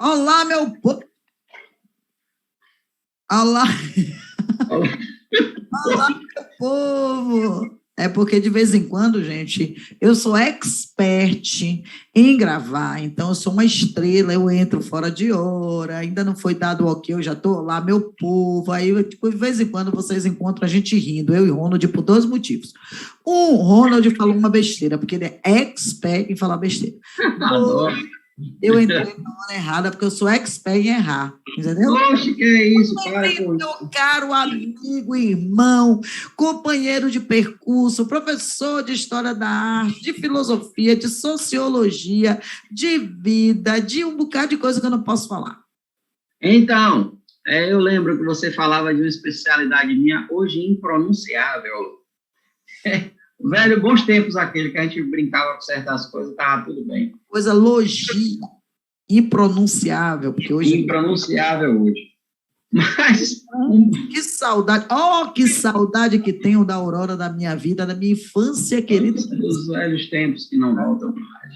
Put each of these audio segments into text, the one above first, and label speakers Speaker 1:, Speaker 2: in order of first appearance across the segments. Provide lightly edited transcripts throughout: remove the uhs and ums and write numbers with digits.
Speaker 1: Olá, meu povo. Olá, olá, meu povo. É porque de vez em quando, gente, eu sou expert em gravar, então eu sou uma estrela, eu entro fora de hora, ainda não foi dado o ok, eu já estou lá, meu povo. Aí, tipo, de vez em quando vocês encontram a gente rindo, eu e Ronald, por dois motivos. Um, Ronald falou uma besteira, porque ele é expert em falar besteira.
Speaker 2: Adoro.
Speaker 1: Eu entrei na hora errada, porque eu sou expert em errar, entendeu?
Speaker 2: Poxa, que é isso? Para com
Speaker 1: Meu
Speaker 2: isso.
Speaker 1: caro amigo, irmão, companheiro de percurso, professor de História da Arte, de Filosofia, de Sociologia, de vida, de um bocado de coisa que eu não posso falar.
Speaker 2: Então, eu lembro que você falava de uma especialidade minha, hoje impronunciável. Velho, bons tempos aquele que a gente brincava com certas coisas, estava tudo bem.
Speaker 1: Coisa logia, impronunciável, porque hoje...
Speaker 2: Impronunciável hoje. Mas...
Speaker 1: Que saudade, oh, que saudade que tenho da Aurora da minha vida, da minha infância querida.
Speaker 2: Os velhos tempos que não voltam mais.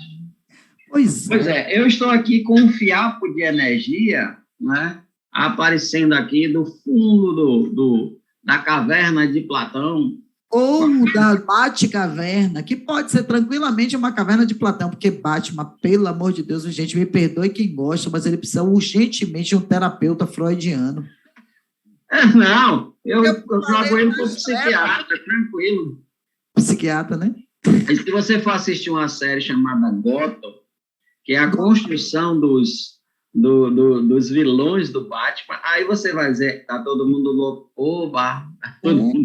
Speaker 1: Pois
Speaker 2: é, eu estou aqui com um fiapo de energia, né, aparecendo aqui do fundo da caverna de Platão.
Speaker 1: Ou da Bate-Caverna, que pode ser tranquilamente uma caverna de Platão, porque Batman, pelo amor de Deus, gente, me perdoe quem gosta, mas ele precisa urgentemente de um terapeuta freudiano.
Speaker 2: Não, eu jogo ele para o psiquiatra, tranquilo.
Speaker 1: Psiquiatra, né?
Speaker 2: E se você for assistir uma série chamada Gotham, que é a construção dos vilões do Batman, aí você vai dizer, tá todo mundo louco, oba.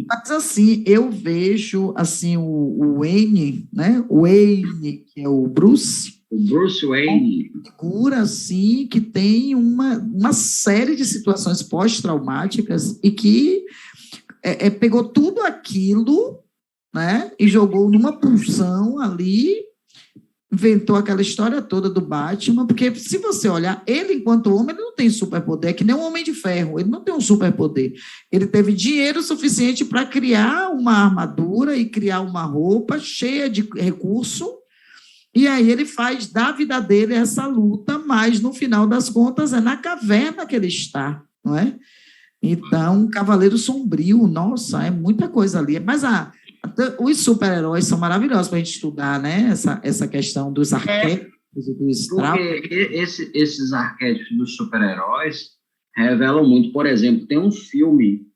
Speaker 1: Mas assim, eu vejo assim o Wayne, né? O Wayne, que é o Bruce
Speaker 2: Wayne.
Speaker 1: Uma figura assim que tem uma série de situações pós-traumáticas e que pegou tudo aquilo, né? E jogou numa pulsão ali, inventou aquela história toda do Batman, porque se você olhar, ele enquanto homem, ele não tem superpoder, é que nem um Homem de Ferro, ele não tem um superpoder. Ele teve dinheiro suficiente para criar uma armadura e criar uma roupa cheia de recurso, e aí ele faz da vida dele essa luta, mas no final das contas é na caverna que ele está, não é? Então, Cavaleiro Sombrio, nossa, é muita coisa ali. Mas os super-heróis são maravilhosos para a gente estudar, né? Essa questão dos arquétipos e dos traumas.
Speaker 2: Porque esses arquétipos dos super-heróis revelam muito. Por exemplo, tem um filme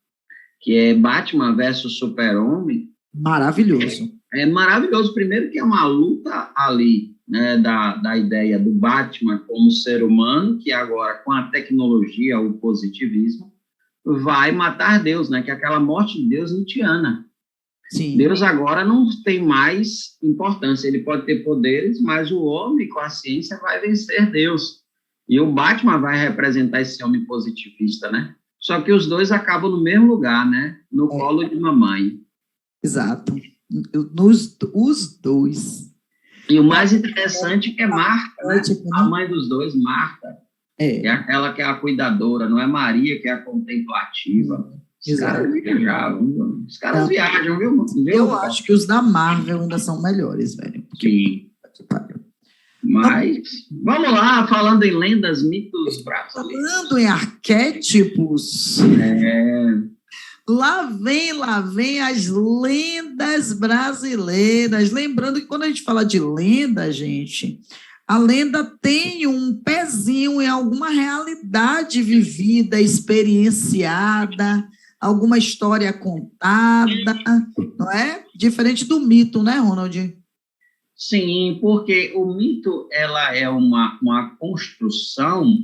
Speaker 2: que é Batman versus Super-Homem.
Speaker 1: Maravilhoso.
Speaker 2: É maravilhoso. Primeiro que é uma luta ali, né, da ideia do Batman como ser humano, que agora, com a tecnologia, o positivismo, vai matar Deus, né? Que é aquela morte de Deus nietzschiana.
Speaker 1: Sim.
Speaker 2: Deus agora não tem mais importância, ele pode ter poderes, mas o homem com a ciência vai vencer Deus. E o Batman vai representar esse homem positivista, né? Só que os dois acabam no mesmo lugar, né? No colo de mamãe.
Speaker 1: Exato. Os dois.
Speaker 2: E o mais interessante é que é Marta, né? A mãe dos dois, Marta. É aquela que é a cuidadora, não é Maria, que é a contemplativa. Os caras viajavam. Os caras viajam, viu?
Speaker 1: Eu acho que os da Marvel ainda são melhores, velho.
Speaker 2: Sim. Mas, vamos lá, falando em lendas, mitos brasileiros.
Speaker 1: Falando em arquétipos. Lá vem as lendas brasileiras. Lembrando que quando a gente fala de lenda, gente, a lenda tem um pezinho em alguma realidade vivida, experienciada, alguma história contada, não é? Diferente do mito, né, Ronald?
Speaker 2: Sim, porque o mito ela é uma construção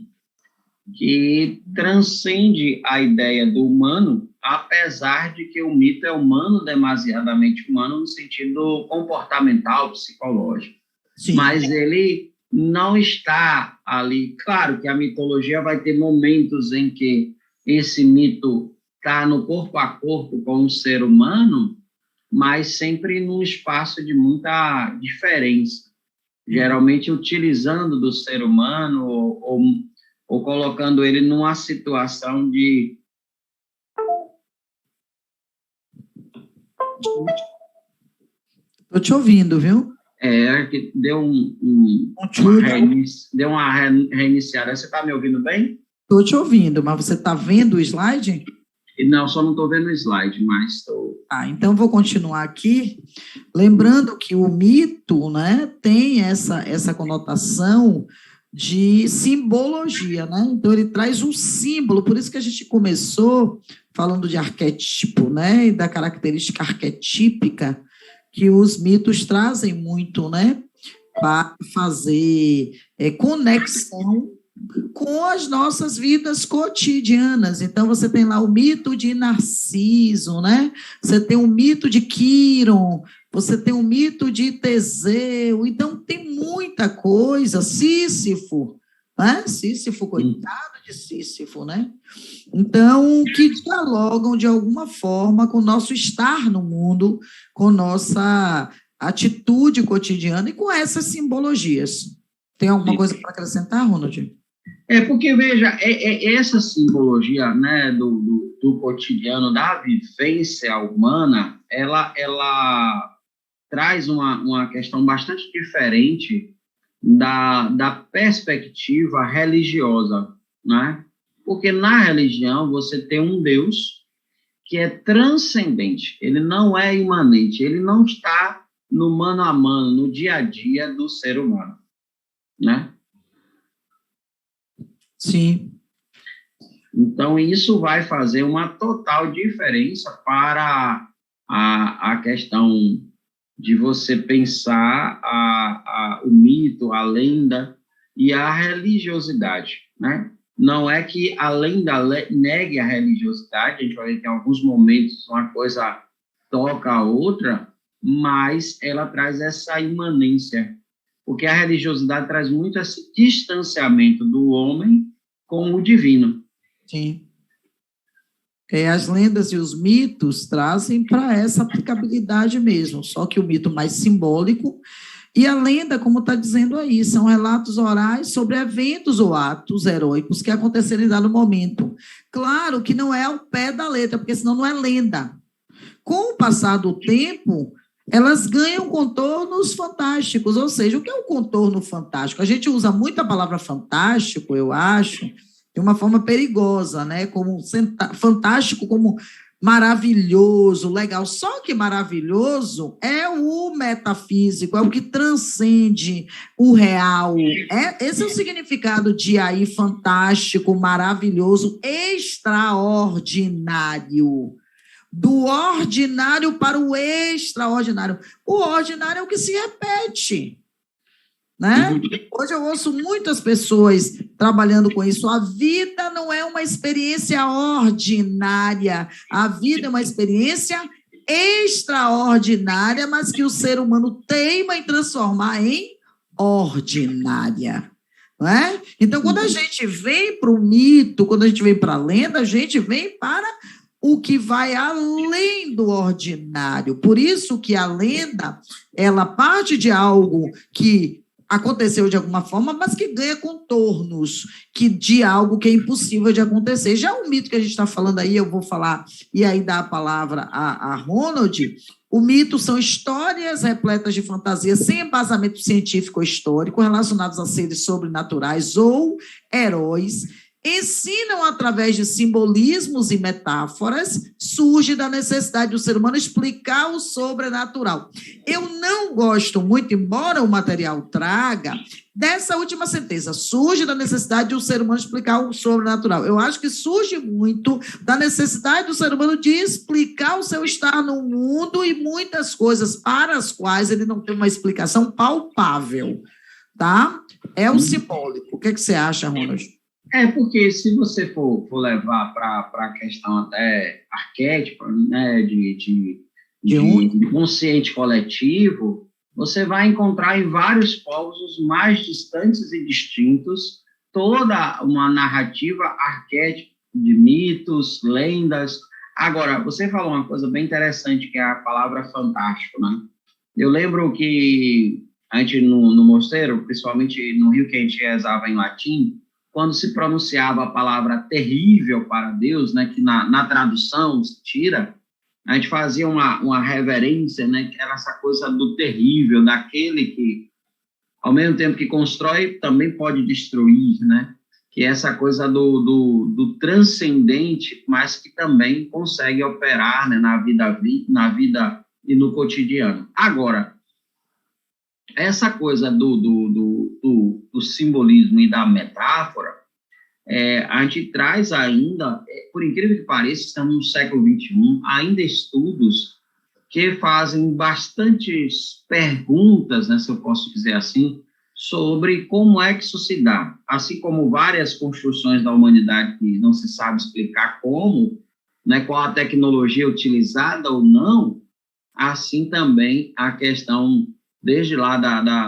Speaker 2: que transcende a ideia do humano, apesar de que o mito é humano, demasiadamente humano, no sentido comportamental, psicológico. Sim. Mas ele não está ali. Claro que a mitologia vai ter momentos em que esse mito está no corpo a corpo com o ser humano, mas sempre num espaço de muita diferença. Geralmente utilizando do ser humano ou colocando ele numa situação de...
Speaker 1: Estou te ouvindo, viu?
Speaker 2: Que deu deu uma reiniciada. Você está me ouvindo bem?
Speaker 1: Estou te ouvindo, mas você está vendo o slide?
Speaker 2: Não, só não estou vendo o slide, mas estou...
Speaker 1: Então vou continuar aqui, lembrando que o mito, né, tem essa conotação de simbologia, né? Então ele traz um símbolo, por isso que a gente começou falando de arquétipo, né, e da característica arquetípica que os mitos trazem muito, né, para fazer conexão com as nossas vidas cotidianas. Então, você tem lá o mito de Narciso, né? Você tem o mito de Quiron, você tem o mito de Teseu. Então, tem muita coisa. Sísifo, né? Sísifo, coitado de Sísifo, né? Então, que dialogam de alguma forma com o nosso estar no mundo, com nossa atitude cotidiana e com essas simbologias. Tem alguma coisa para acrescentar, Ronald?
Speaker 2: Porque, veja, essa simbologia, né, do cotidiano, da vivência humana, ela traz uma questão bastante diferente da perspectiva religiosa, né? Porque na religião você tem um Deus que é transcendente, ele não é imanente, ele não está no mano a mano, no dia a dia do ser humano, né?
Speaker 1: Sim.
Speaker 2: Então, isso vai fazer uma total diferença para a questão de você pensar o mito, a lenda e a religiosidade, né? Não é que a lenda negue a religiosidade, a gente vai ver que em alguns momentos uma coisa toca a outra, mas ela traz essa imanência, porque a religiosidade traz muito esse distanciamento do homem com o divino.
Speaker 1: Sim. As lendas e os mitos trazem para essa aplicabilidade mesmo, só que o mito mais simbólico e a lenda, como está dizendo aí, são relatos orais sobre eventos ou atos heróicos que aconteceram em dado momento. Claro que não é ao pé da letra, porque senão não é lenda. Com o passar do tempo, elas ganham contornos fantásticos, ou seja, o que é um contorno fantástico? A gente usa muito a palavra fantástico, eu acho, de uma forma perigosa, né? Como fantástico, como maravilhoso, legal. Só que maravilhoso é o metafísico, é o que transcende o real. Esse é o significado de aí fantástico, maravilhoso, extraordinário. Do ordinário para o extraordinário. O ordinário é o que se repete, né? Hoje eu ouço muitas pessoas trabalhando com isso. A vida não é uma experiência ordinária. A vida é uma experiência extraordinária, mas que o ser humano teima em transformar em ordinária. Não é? Então, quando a gente vem para o mito, quando a gente vem para a lenda, a gente vem para o que vai além do ordinário. Por isso que a lenda, ela parte de algo que aconteceu de alguma forma, mas que ganha contornos de algo que é impossível de acontecer. Já o mito que a gente está falando aí, eu vou falar, e aí dar a palavra a Ronald, o mito são histórias repletas de fantasia sem embasamento científico ou histórico, relacionados a seres sobrenaturais ou heróis, ensinam através de simbolismos e metáforas, surge da necessidade do ser humano explicar o sobrenatural. Eu não gosto muito, embora o material traga, dessa última sentença, surge da necessidade do ser humano explicar o sobrenatural. Eu acho que surge muito da necessidade do ser humano de explicar o seu estar no mundo e muitas coisas para as quais ele não tem uma explicação palpável, tá? É o simbólico. O que você acha, Ronald?
Speaker 2: Porque se você for levar para a questão até arquétipa, né, de consciente coletivo, você vai encontrar em vários povos os mais distantes e distintos toda uma narrativa arquétipa de mitos, lendas. Agora, você falou uma coisa bem interessante, que é a palavra fantástico, né? Eu lembro que a gente, no mosteiro, principalmente no Rio, que a gente rezava em latim, quando se pronunciava a palavra terrível para Deus, né, que na tradução se tira, a gente fazia uma reverência, né, que era essa coisa do terrível, daquele que, ao mesmo tempo que constrói, também pode destruir, né? Que é essa coisa do transcendente, mas que também consegue operar, né, na vida e no cotidiano. Agora, essa coisa do simbolismo e da metáfora, a gente traz ainda, por incrível que pareça, estamos no século XXI, ainda estudos que fazem bastantes perguntas, né, se eu posso dizer assim, sobre como é que isso se dá. Assim como várias construções da humanidade que não se sabe explicar como, né, qual a tecnologia utilizada ou não, assim também a questão, desde lá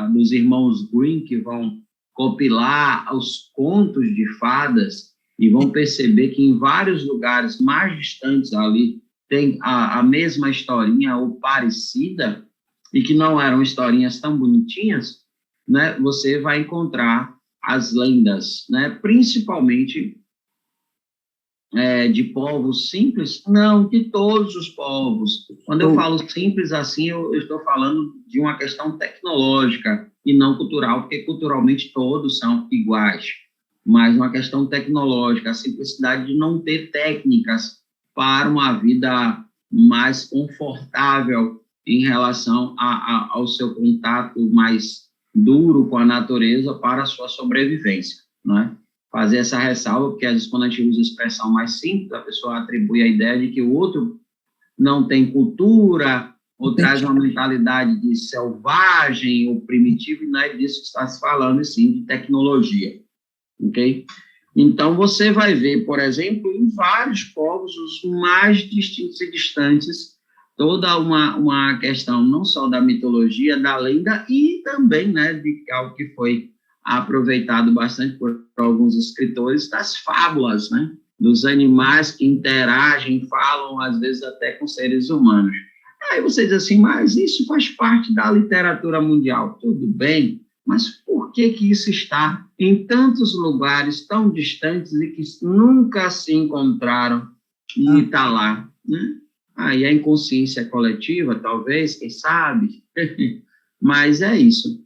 Speaker 2: dos irmãos Grimm, que vão compilar os contos de fadas e vão perceber que em vários lugares mais distantes ali tem a mesma historinha ou parecida, e que não eram historinhas tão bonitinhas, né? Você vai encontrar as lendas, né? Principalmente de povos simples, não de todos os povos. Quando eu falo simples assim, eu estou falando de uma questão tecnológica e não cultural, porque culturalmente todos são iguais, mas uma questão tecnológica, a simplicidade de não ter técnicas para uma vida mais confortável em relação ao seu contato mais duro com a natureza para a sua sobrevivência, não é? Fazer essa ressalva, porque às vezes quando a gente usa a expressão mais simples, a pessoa atribui a ideia de que o outro não tem cultura, ou traz uma mentalidade de selvagem ou primitivo, e não é disso que está se falando, e sim de tecnologia, ok? Então, você vai ver, por exemplo, em vários povos, os mais distintos e distantes, toda uma questão não só da mitologia, da lenda, e também, né, de algo que foi aproveitado bastante por alguns escritores, das fábulas, né, dos animais que interagem, falam, às vezes, até com seres humanos. Aí você diz assim, mas isso faz parte da literatura mundial. Tudo bem, mas por que isso está em tantos lugares tão distantes e que nunca se encontraram e está lá, né? Aí a inconsciência coletiva, talvez, quem sabe, mas é isso.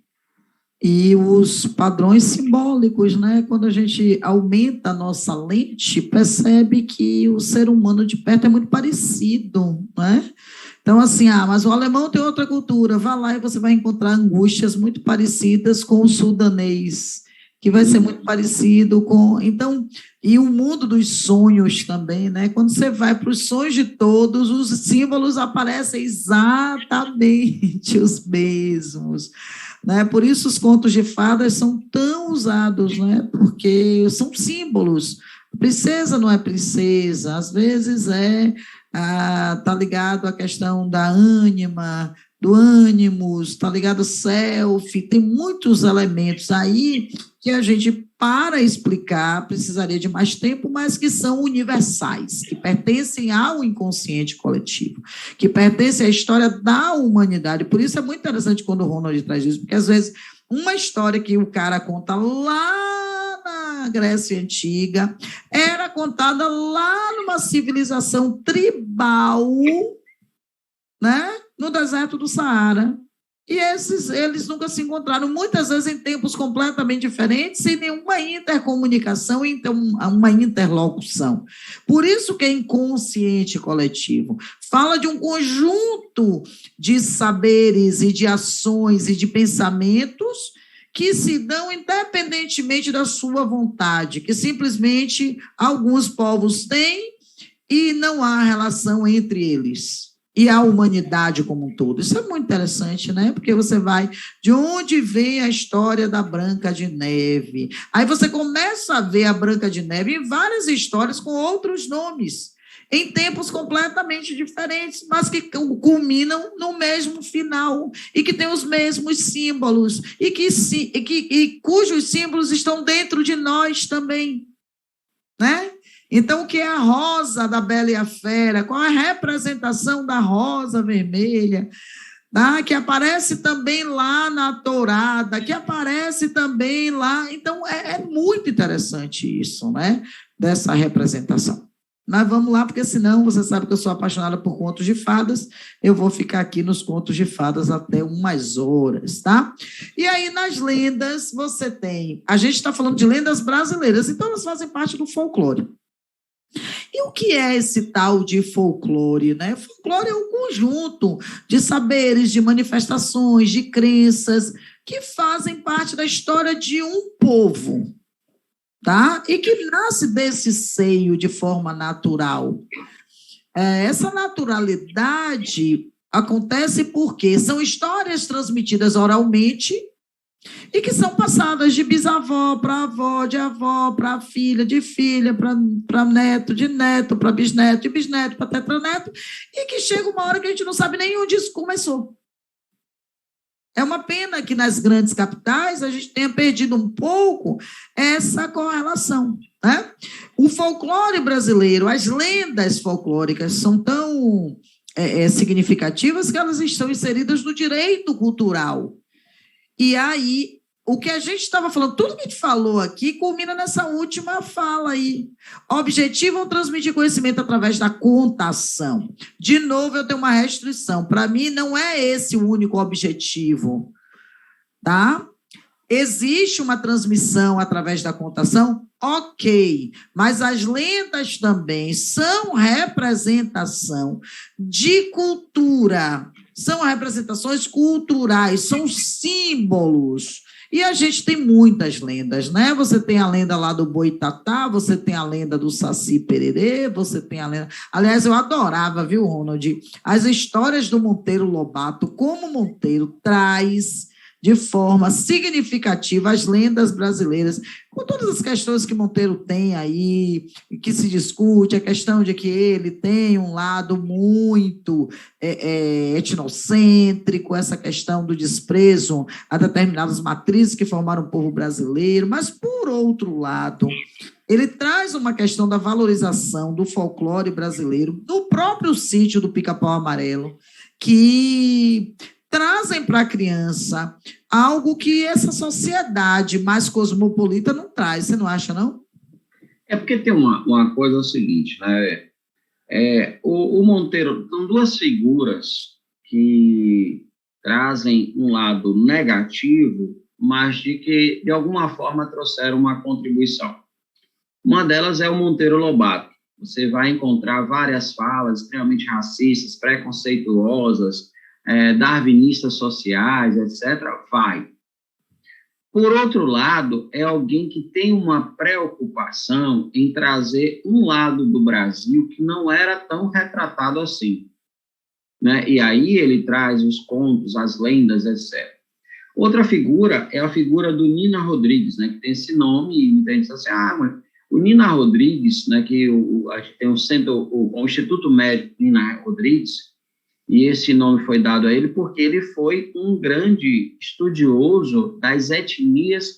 Speaker 1: E os padrões simbólicos, né? Quando a gente aumenta a nossa lente, percebe que o ser humano de perto é muito parecido, né? Então, assim, mas o alemão tem outra cultura, vá lá e você vai encontrar angústias muito parecidas com o sudanês, que vai ser muito parecido com... Então, e o mundo dos sonhos também, né? Quando você vai para os sonhos de todos, os símbolos aparecem exatamente os mesmos, né? Por isso os contos de fadas são tão usados, né? Porque são símbolos. Princesa não é princesa, às vezes está ligado à questão da ânima, do ânimos, está ligado ao self, tem muitos elementos aí que a gente, para explicar, precisaria de mais tempo, mas que são universais, que pertencem ao inconsciente coletivo, que pertencem à história da humanidade. Por isso é muito interessante quando o Ronald traz isso, porque às vezes uma história que o cara conta lá na Grécia Antiga era contada lá numa civilização tribal, né, no deserto do Saara. E eles nunca se encontraram, muitas vezes em tempos completamente diferentes, sem nenhuma intercomunicação, então uma interlocução. Por isso que é inconsciente coletivo. Fala de um conjunto de saberes e de ações e de pensamentos que se dão independentemente da sua vontade, que simplesmente alguns povos têm e não há relação entre eles e a humanidade como um todo. Isso é muito interessante, né? Porque você vai de onde vem a história da Branca de Neve. Aí você começa a ver a Branca de Neve em várias histórias com outros nomes, em tempos completamente diferentes, mas que culminam no mesmo final e que têm os mesmos símbolos e cujos símbolos estão dentro de nós também, né? Então, o que é a rosa da Bela e a Fera? Qual é a representação da rosa vermelha? Que aparece também lá na tourada, que aparece também lá. Então, é muito interessante isso, né? Dessa representação. Mas vamos lá, porque senão você sabe que eu sou apaixonada por contos de fadas, eu vou ficar aqui nos contos de fadas até umas horas, tá? E aí, nas lendas, você tem... A gente está falando de lendas brasileiras, então elas fazem parte do folclore. E o que é esse tal de folclore, né? Folclore é um conjunto de saberes, de manifestações, de crenças que fazem parte da história de um povo, tá? E que nasce desse seio de forma natural. Essa naturalidade acontece porque são histórias transmitidas oralmente e que são passadas de bisavó para avó, de avó para filha, de filha para neto, de neto para bisneto, de bisneto para tetraneto, e que chega uma hora que a gente não sabe nem onde isso começou. É uma pena que nas grandes capitais a gente tenha perdido um pouco essa correlação, né? O folclore brasileiro, as lendas folclóricas são tão significativas que elas estão inseridas no direito cultural. E aí, o que a gente estava falando, tudo que a gente falou aqui, culmina nessa última fala aí. Objetivam transmitir conhecimento através da contação. De novo, eu tenho uma restrição. Para mim, não é esse o único objetivo, tá? Existe uma transmissão através da contação? Ok, mas as lendas também são representação de cultura, são representações culturais, são símbolos. E a gente tem muitas lendas, né? Você tem a lenda lá do Boitatá, você tem a lenda do Saci Pererê, você tem a lenda... Aliás, eu adorava, viu, Ronald? As histórias do Monteiro Lobato, como Monteiro traz de forma significativa as lendas brasileiras, com todas as questões que Monteiro tem aí, que se discute, a questão de que ele tem um lado muito etnocêntrico, essa questão do desprezo a determinadas matrizes que formaram o povo brasileiro, mas, por outro lado, ele traz uma questão da valorização do folclore brasileiro, do próprio sítio do Pica-Pau Amarelo, que trazem para a criança algo que essa sociedade mais cosmopolita não traz, você não acha, não?
Speaker 2: É porque tem uma coisa o seguinte, né? O Monteiro, são duas figuras que trazem um lado negativo, mas de que, de alguma forma, trouxeram uma contribuição. Uma delas é o Monteiro Lobato. Você vai encontrar várias falas extremamente racistas, preconceituosas, darwinistas sociais, etc., vai. Por outro lado, é alguém que tem uma preocupação em trazer um lado do Brasil que não era tão retratado assim, né? E aí ele traz os contos, as lendas, etc. Outra figura é a figura do Nina Rodrigues, né, que tem esse nome, e muita gente diz assim, mas o Nina Rodrigues, né, que a gente tem o Instituto Médico Nina Rodrigues, e esse nome foi dado a ele porque ele foi um grande estudioso das etnias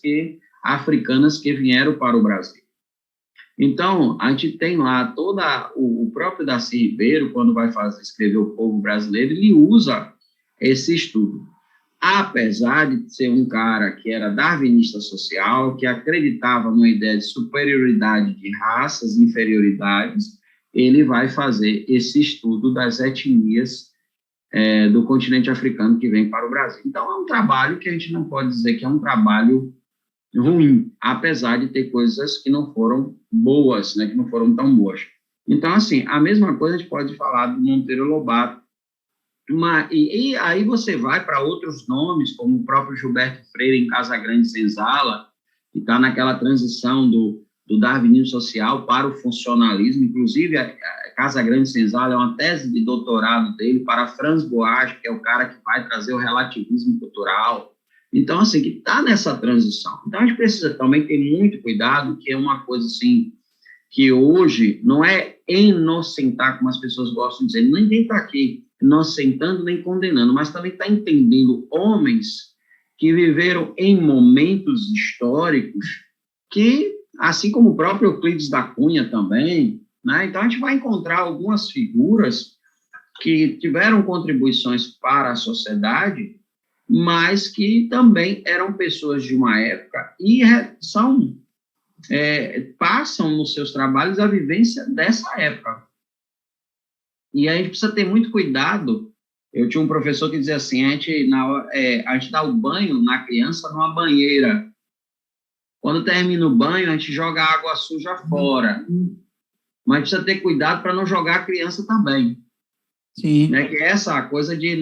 Speaker 2: africanas que vieram para o Brasil. Então, a gente tem lá o próprio Darcy Ribeiro, quando vai escrever o povo brasileiro, ele usa esse estudo. Apesar de ser um cara que era darwinista social, que acreditava numa ideia de superioridade de raças, inferioridades, ele vai fazer esse estudo das etnias do continente africano que vem para o Brasil. Então, é um trabalho que a gente não pode dizer que é um trabalho ruim, apesar de ter coisas que não foram boas, né, que não foram tão boas. Então, assim, a mesma coisa a gente pode falar do Monteiro Lobato, e aí você vai para outros nomes, como o próprio Gilberto Freire em Casa Grande Senzala, que está naquela transição do darwinismo social para o funcionalismo. Inclusive, a Casa Grande Senzala é uma tese de doutorado dele para Franz Boas, que é o cara que vai trazer o relativismo cultural. Então, assim, que está nessa transição. Então, a gente precisa também ter muito cuidado, que é uma coisa, assim, que hoje não é inocentar, como as pessoas gostam de dizer, ninguém está aqui inocentando nem condenando, mas também está entendendo homens que viveram em momentos históricos que, assim como o próprio Euclides da Cunha também, né? Então a gente vai encontrar algumas figuras que tiveram contribuições para a sociedade, mas que também eram pessoas de uma época e são passam nos seus trabalhos a vivência dessa época. E aí a gente precisa ter muito cuidado. Eu tinha um professor que dizia assim, a gente dá o banho na criança numa banheira. Quando termina o banho, a gente joga a água suja fora. Mas precisa ter cuidado para não jogar a criança também.
Speaker 1: Sim.
Speaker 2: Né? Que é essa coisa de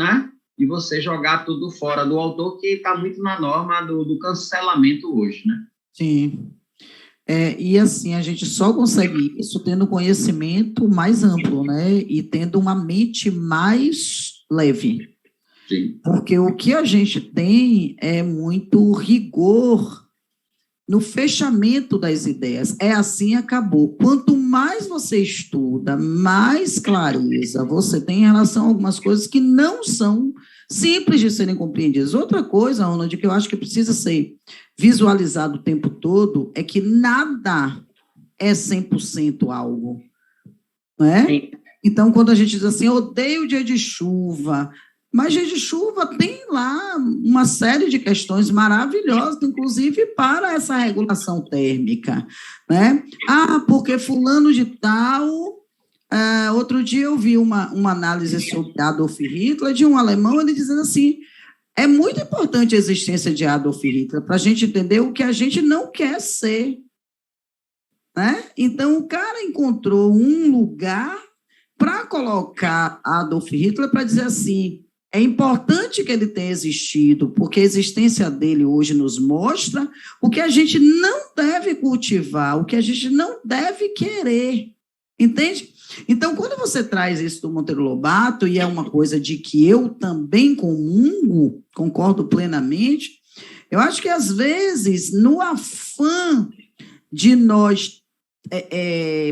Speaker 2: você jogar tudo fora do autor, que está muito na norma do cancelamento hoje, né?
Speaker 1: Sim. E assim, a gente só consegue isso tendo conhecimento mais amplo, né? E tendo uma mente mais leve.
Speaker 2: Sim.
Speaker 1: Porque o que a gente tem é muito rigor no fechamento das ideias. É assim, acabou. Quanto mais você estuda, mais clareza você tem em relação a algumas coisas que não são simples de serem compreendidas. Outra coisa, Ronald, que eu acho que precisa ser visualizado o tempo todo, é que nada é 100% algo. Não é?
Speaker 2: Sim.
Speaker 1: Então, quando a gente diz assim, eu odeio o dia de chuva, mas dia de chuva tem lá uma série de questões maravilhosas, inclusive para essa regulação térmica, né? Porque fulano de tal... outro dia eu vi uma análise sobre Adolf Hitler, de um alemão, ele dizendo assim, é muito importante a existência de Adolf Hitler para a gente entender o que a gente não quer ser, né? Então, o cara encontrou um lugar para colocar Adolf Hitler para dizer assim, é importante que ele tenha existido, porque a existência dele hoje nos mostra o que a gente não deve cultivar, o que a gente não deve querer, entende? Então, quando você traz isso do Monteiro Lobato, e é uma coisa de que eu também comungo, concordo plenamente, eu acho que, às vezes, no afã de nós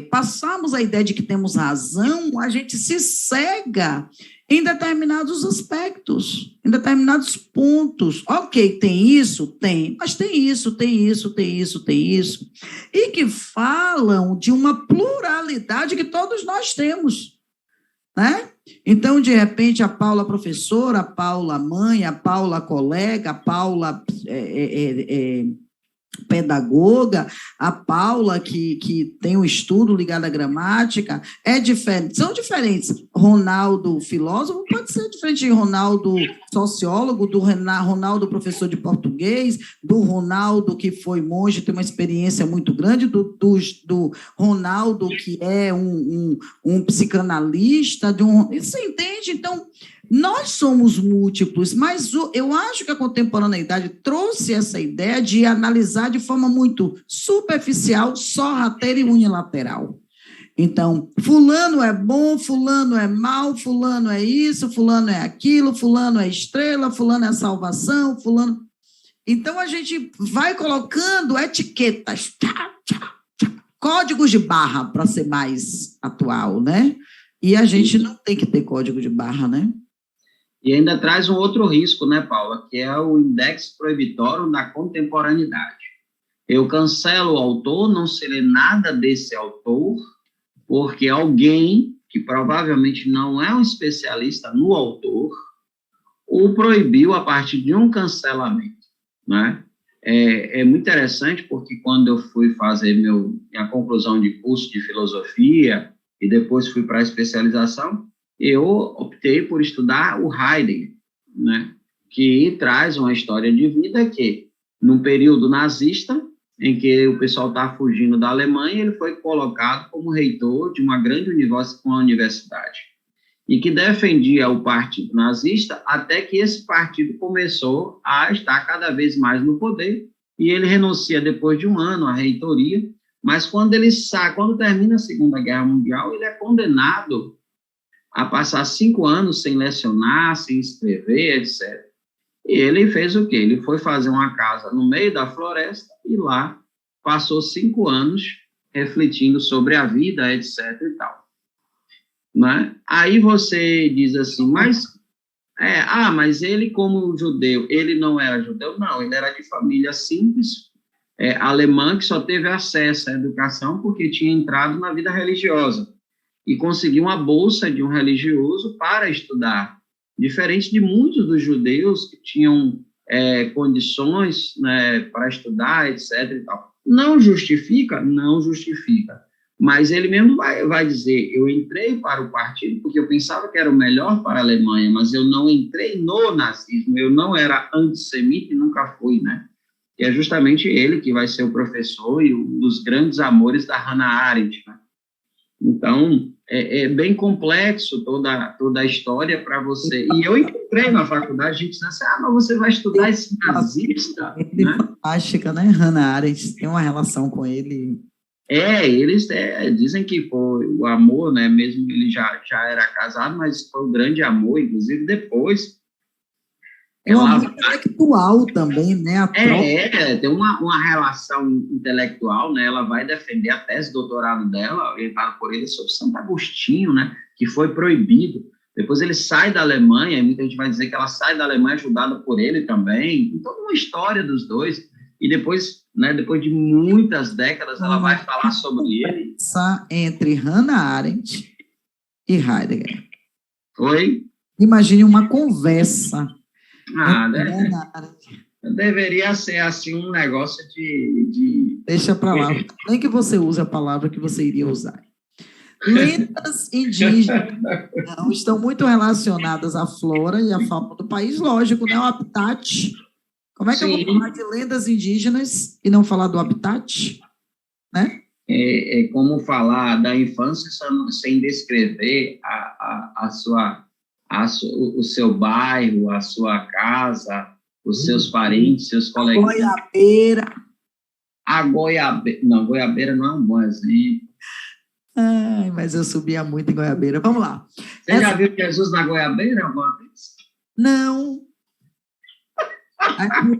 Speaker 1: passarmos a ideia de que temos razão, a gente se cega em determinados aspectos, em determinados pontos. Ok, tem isso? Tem, mas tem isso, tem isso, tem isso, tem isso. E que falam de uma pluralidade que todos nós temos, né? Então, de repente, a Paula professora, a Paula mãe, a Paula colega, a Paula pedagoga, a Paula, que tem um estudo ligado à gramática, são diferentes. Ronaldo, filósofo, pode ser diferente de Ronaldo, sociólogo, do Ronaldo, professor de português, do Ronaldo, que foi monge, tem uma experiência muito grande, do Ronaldo, que é um psicanalista, você entende? Então, nós somos múltiplos, mas eu acho que a contemporaneidade trouxe essa ideia de analisar de forma muito superficial, sorrateira e unilateral. Então, fulano é bom, fulano é mau, fulano é isso, fulano é aquilo, fulano é estrela, fulano é salvação, fulano... Então, a gente vai colocando etiquetas, códigos de barra, para ser mais atual, né? E a gente não tem que ter código de barra, né?
Speaker 2: E ainda traz um outro risco, né, Paula, que é o index proibitório da contemporaneidade. Eu cancelo o autor, não se lê nada desse autor, porque alguém, que provavelmente não é um especialista no autor, o proibiu a partir de um cancelamento, né? É muito interessante, porque quando eu fui fazer minha conclusão de curso de filosofia, e depois fui para a especialização, eu optei por estudar o Heidegger, né, que traz uma história de vida que, num período nazista, em que o pessoal está fugindo da Alemanha, ele foi colocado como reitor de uma grande universidade, e que defendia o partido nazista até que esse partido começou a estar cada vez mais no poder, e ele renuncia depois de um ano à reitoria, mas quando termina a Segunda Guerra Mundial, ele é condenado a passar 5 anos sem lecionar, sem escrever, etc. E ele fez o quê? Ele foi fazer uma casa no meio da floresta e lá passou 5 anos refletindo sobre a vida, etc. e tal. Né? Aí você diz assim, mas ele como judeu, ele não era judeu? Não, ele era de família simples, alemã, que só teve acesso à educação porque tinha entrado na vida religiosa e conseguiu uma bolsa de um religioso para estudar, diferente de muitos dos judeus que tinham condições, né, para estudar, etc. e tal. Não justifica? Não justifica. Mas ele mesmo vai dizer, eu entrei para o partido porque eu pensava que era o melhor para a Alemanha, mas eu não entrei no nazismo, eu não era antissemita e nunca fui, né? E é justamente ele que vai ser o professor e um dos grandes amores da Hannah Arendt, né? Então, é bem complexo toda a história para você. E eu entrei na faculdade, a gente disse assim, mas você vai estudar esse nazista?
Speaker 1: Ele é fantástica, né? Hannah Arendt tem uma relação com ele.
Speaker 2: Eles dizem que foi o amor, né? Mesmo ele já era casado, mas foi um grande amor, inclusive depois.
Speaker 1: É um amor intelectual também, né?
Speaker 2: Tem uma relação intelectual, né? Ela vai defender a tese de doutorado dela, orientada por ele, sobre Santo Agostinho, né? Que foi proibido. Depois ele sai da Alemanha, e muita gente vai dizer que ela sai da Alemanha ajudada por ele também. Então, uma história dos dois. E depois, né, depois de muitas décadas, ela vai falar sobre ele.
Speaker 1: Entre Hannah Arendt e Heidegger.
Speaker 2: Oi?
Speaker 1: Imagine uma conversa.
Speaker 2: Deveria ser assim um negócio de...
Speaker 1: Deixa para lá. Nem que você use a palavra que você iria usar. Lendas indígenas não estão muito relacionadas à flora e à fauna do país, lógico, né? O habitat. Como é que eu vou falar de lendas indígenas e não falar do habitat? Né?
Speaker 2: É como falar da infância sem descrever o seu bairro, a sua casa, os seus parentes, seus colegas.
Speaker 1: Goiabeira.
Speaker 2: A goiabeira. Não, goiabeira não é um bom exemplo.
Speaker 1: Ai, mas eu subia muito em goiabeira. Vamos lá.
Speaker 2: Você já viu Jesus na goiabeira alguma vez?
Speaker 1: Não.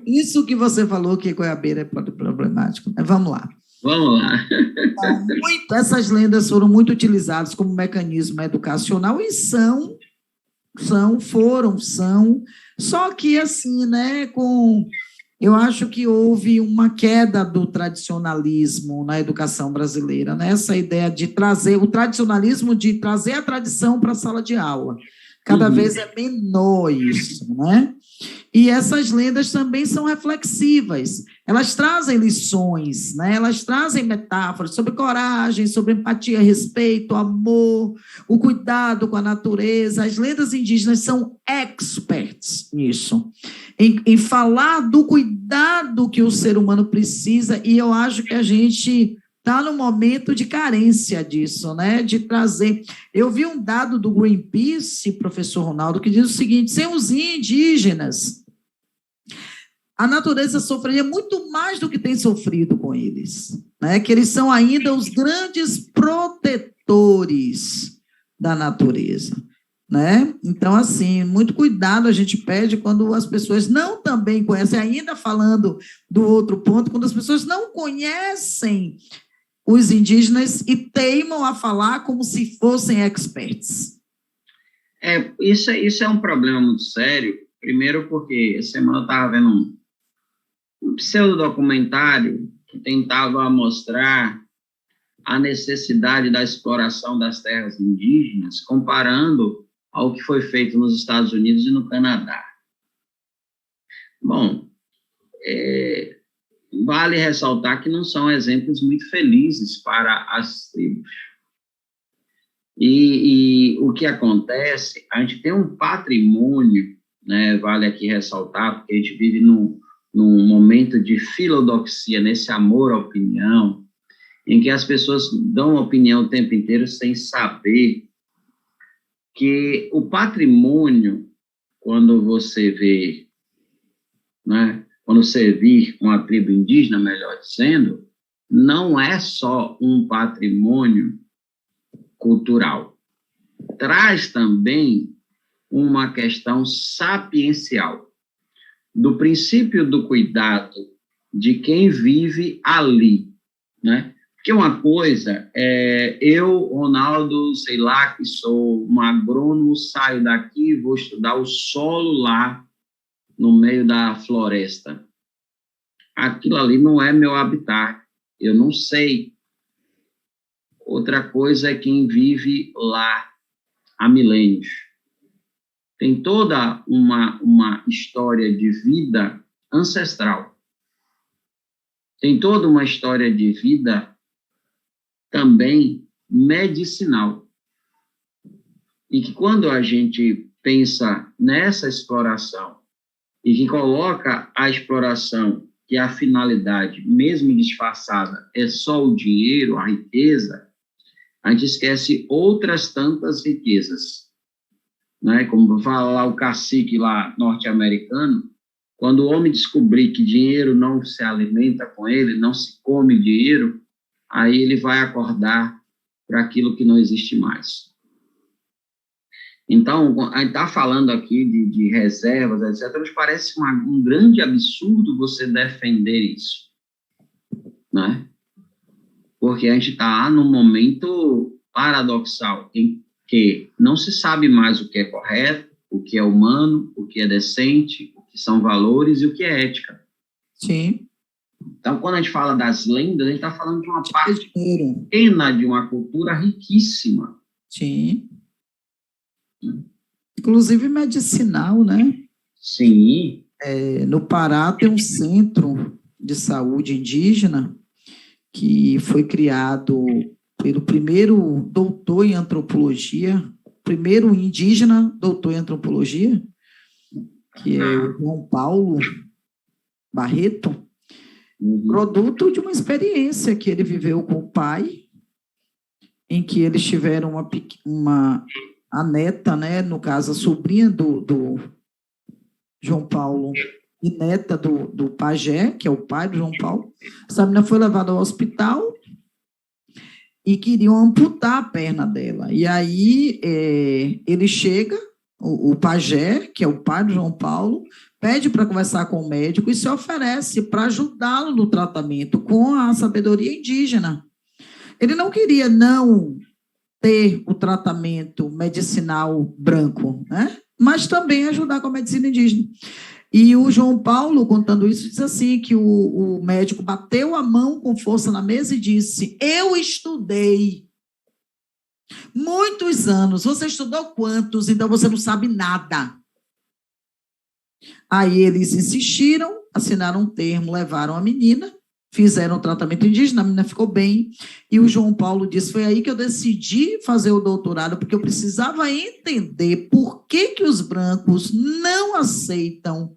Speaker 1: Isso que você falou que goiabeira é problemático. Mas vamos lá.
Speaker 2: Vamos lá.
Speaker 1: Então, essas lendas foram muito utilizadas como mecanismo educacional e são. Só que assim, né, eu acho que houve uma queda do tradicionalismo na educação brasileira, né? Essa ideia de trazer o tradicionalismo, de trazer a tradição para a sala de aula. Cada vez é menor isso, né? E essas lendas também são reflexivas. Elas trazem lições, né? Elas trazem metáforas sobre coragem, sobre empatia, respeito, amor, o cuidado com a natureza. As lendas indígenas são experts nisso, em falar do cuidado que o ser humano precisa, e eu acho que a gente está no momento de carência disso, né? De trazer. Eu vi um dado do Greenpeace, professor Ronaldo, que diz o seguinte: sem os indígenas, a natureza sofreria muito mais do que tem sofrido com eles, né? Que eles são ainda os grandes protetores da natureza, né? Então, assim, muito cuidado a gente pede quando as pessoas não também conhecem, ainda falando do outro ponto, quando as pessoas não conhecem os indígenas e teimam a falar como se fossem experts.
Speaker 2: Isso é um problema muito sério. Primeiro porque essa semana eu estava vendo um pseudodocumentário que tentava mostrar a necessidade da exploração das terras indígenas, comparando ao que foi feito nos Estados Unidos e no Canadá. Bom, vale ressaltar que não são exemplos muito felizes para as tribos. E o que acontece, a gente tem um patrimônio, né, vale aqui ressaltar, porque a gente vive num momento de filodoxia, nesse amor à opinião, em que as pessoas dão opinião o tempo inteiro sem saber que o patrimônio, quando você vê, né, quando você vir uma tribo indígena, melhor dizendo, não é só um patrimônio cultural. Traz também uma questão sapiencial, do princípio do cuidado de quem vive ali, né? Porque uma coisa eu, Ronaldo, sei lá, que sou um agrônomo, saio daqui e vou estudar o solo lá no meio da floresta. Aquilo ali não é meu habitat, eu não sei. Outra coisa é quem vive lá há milênios. Tem toda uma história de vida ancestral. tem toda uma história de vida também medicinal. E que quando a gente pensa nessa exploração e que coloca a exploração, que a finalidade, mesmo disfarçada, é só o dinheiro, a riqueza, a gente esquece outras tantas riquezas, né? Como fala lá o cacique lá norte-americano, quando o homem descobrir que dinheiro não se alimenta com ele, não se come dinheiro, aí ele vai acordar para aquilo que não existe mais. Então, a gente está falando aqui de reservas, etc., mas parece um grande absurdo você defender isso, né? Porque a gente está num momento paradoxal em que não se sabe mais o que é correto, o que é humano, o que é decente, o que são valores e o que é ética.
Speaker 1: Sim.
Speaker 2: Então, quando a gente fala das lendas, a gente está falando de uma parte pequena de uma cultura riquíssima.
Speaker 1: Sim. Inclusive medicinal, né?
Speaker 2: Sim.
Speaker 1: No Pará tem um centro de saúde indígena que foi criado pelo primeiro doutor em antropologia, primeiro indígena doutor em antropologia, que é o João Paulo Barreto, produto de uma experiência que ele viveu com o pai, em que eles tiveram a neta, né, no caso, a sobrinha do João Paulo e neta do pajé, que é o pai do João Paulo. Essa menina foi levada ao hospital e queriam amputar a perna dela. E aí ele chega, o pajé, que é o pai do João Paulo, pede para conversar com o médico e se oferece para ajudá-lo no tratamento com a sabedoria indígena. Ele não queria não ter o tratamento medicinal branco, né? Mas também ajudar com a medicina indígena. E o João Paulo, contando isso, diz assim, que o médico bateu a mão com força na mesa e disse: eu estudei muitos anos. Você estudou quantos? Então você não sabe nada. Aí eles insistiram, assinaram um termo, levaram a menina, fizeram o tratamento indígena, a menina ficou bem, e o João Paulo disse, foi aí que eu decidi fazer o doutorado, porque eu precisava entender por que os brancos não aceitam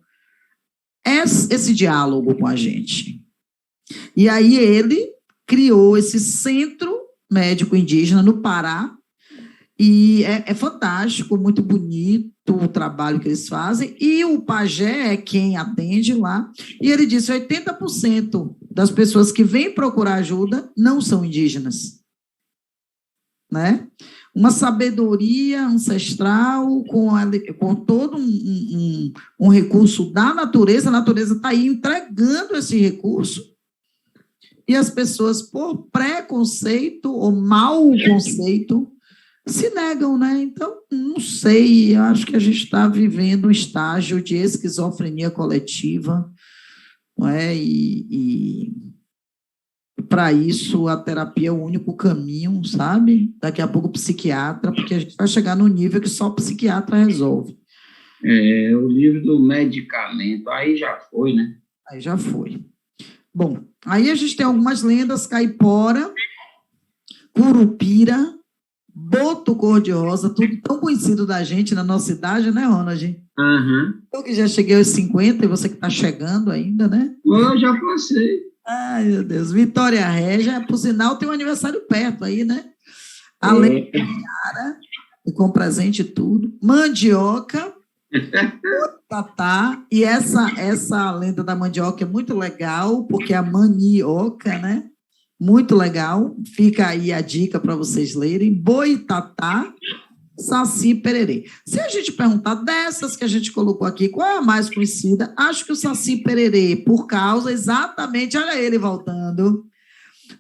Speaker 1: esse diálogo com a gente. E aí ele criou esse centro médico indígena no Pará, e é fantástico, muito bonito o trabalho que eles fazem, e o pajé é quem atende lá, e ele disse 80% das pessoas que vêm procurar ajuda não são indígenas, né? Uma sabedoria ancestral com todo um recurso da natureza, a natureza está aí entregando esse recurso, e as pessoas, por preconceito ou mau conceito, se negam, né? Então, não sei, eu acho que a gente está vivendo um estágio de esquizofrenia coletiva, não é? E para isso a terapia é o único caminho, sabe? Daqui a pouco psiquiatra, porque a gente vai chegar no nível que só o psiquiatra resolve.
Speaker 2: O livro do medicamento, aí já foi, né?
Speaker 1: Aí já foi. Bom, aí a gente tem algumas lendas, caipora, curupira, boto cor-de-rosa, tudo tão conhecido da gente na nossa idade, né, Ronald?
Speaker 2: Uhum.
Speaker 1: Eu que já cheguei aos 50 e você que está chegando ainda, né?
Speaker 2: Eu já passei.
Speaker 1: Ai, meu Deus. Vitória Régia, por sinal, tem um aniversário perto aí, né? Além da cara, e com presente e tudo. Mandioca, tatá, e essa lenda da mandioca é muito legal, porque é a manioca, né? Muito legal, fica aí a dica para vocês lerem. Boitatá, Saci Pererê. Se a gente perguntar dessas que a gente colocou aqui, qual é a mais conhecida? Acho que o Saci Pererê, por causa exatamente, olha ele voltando,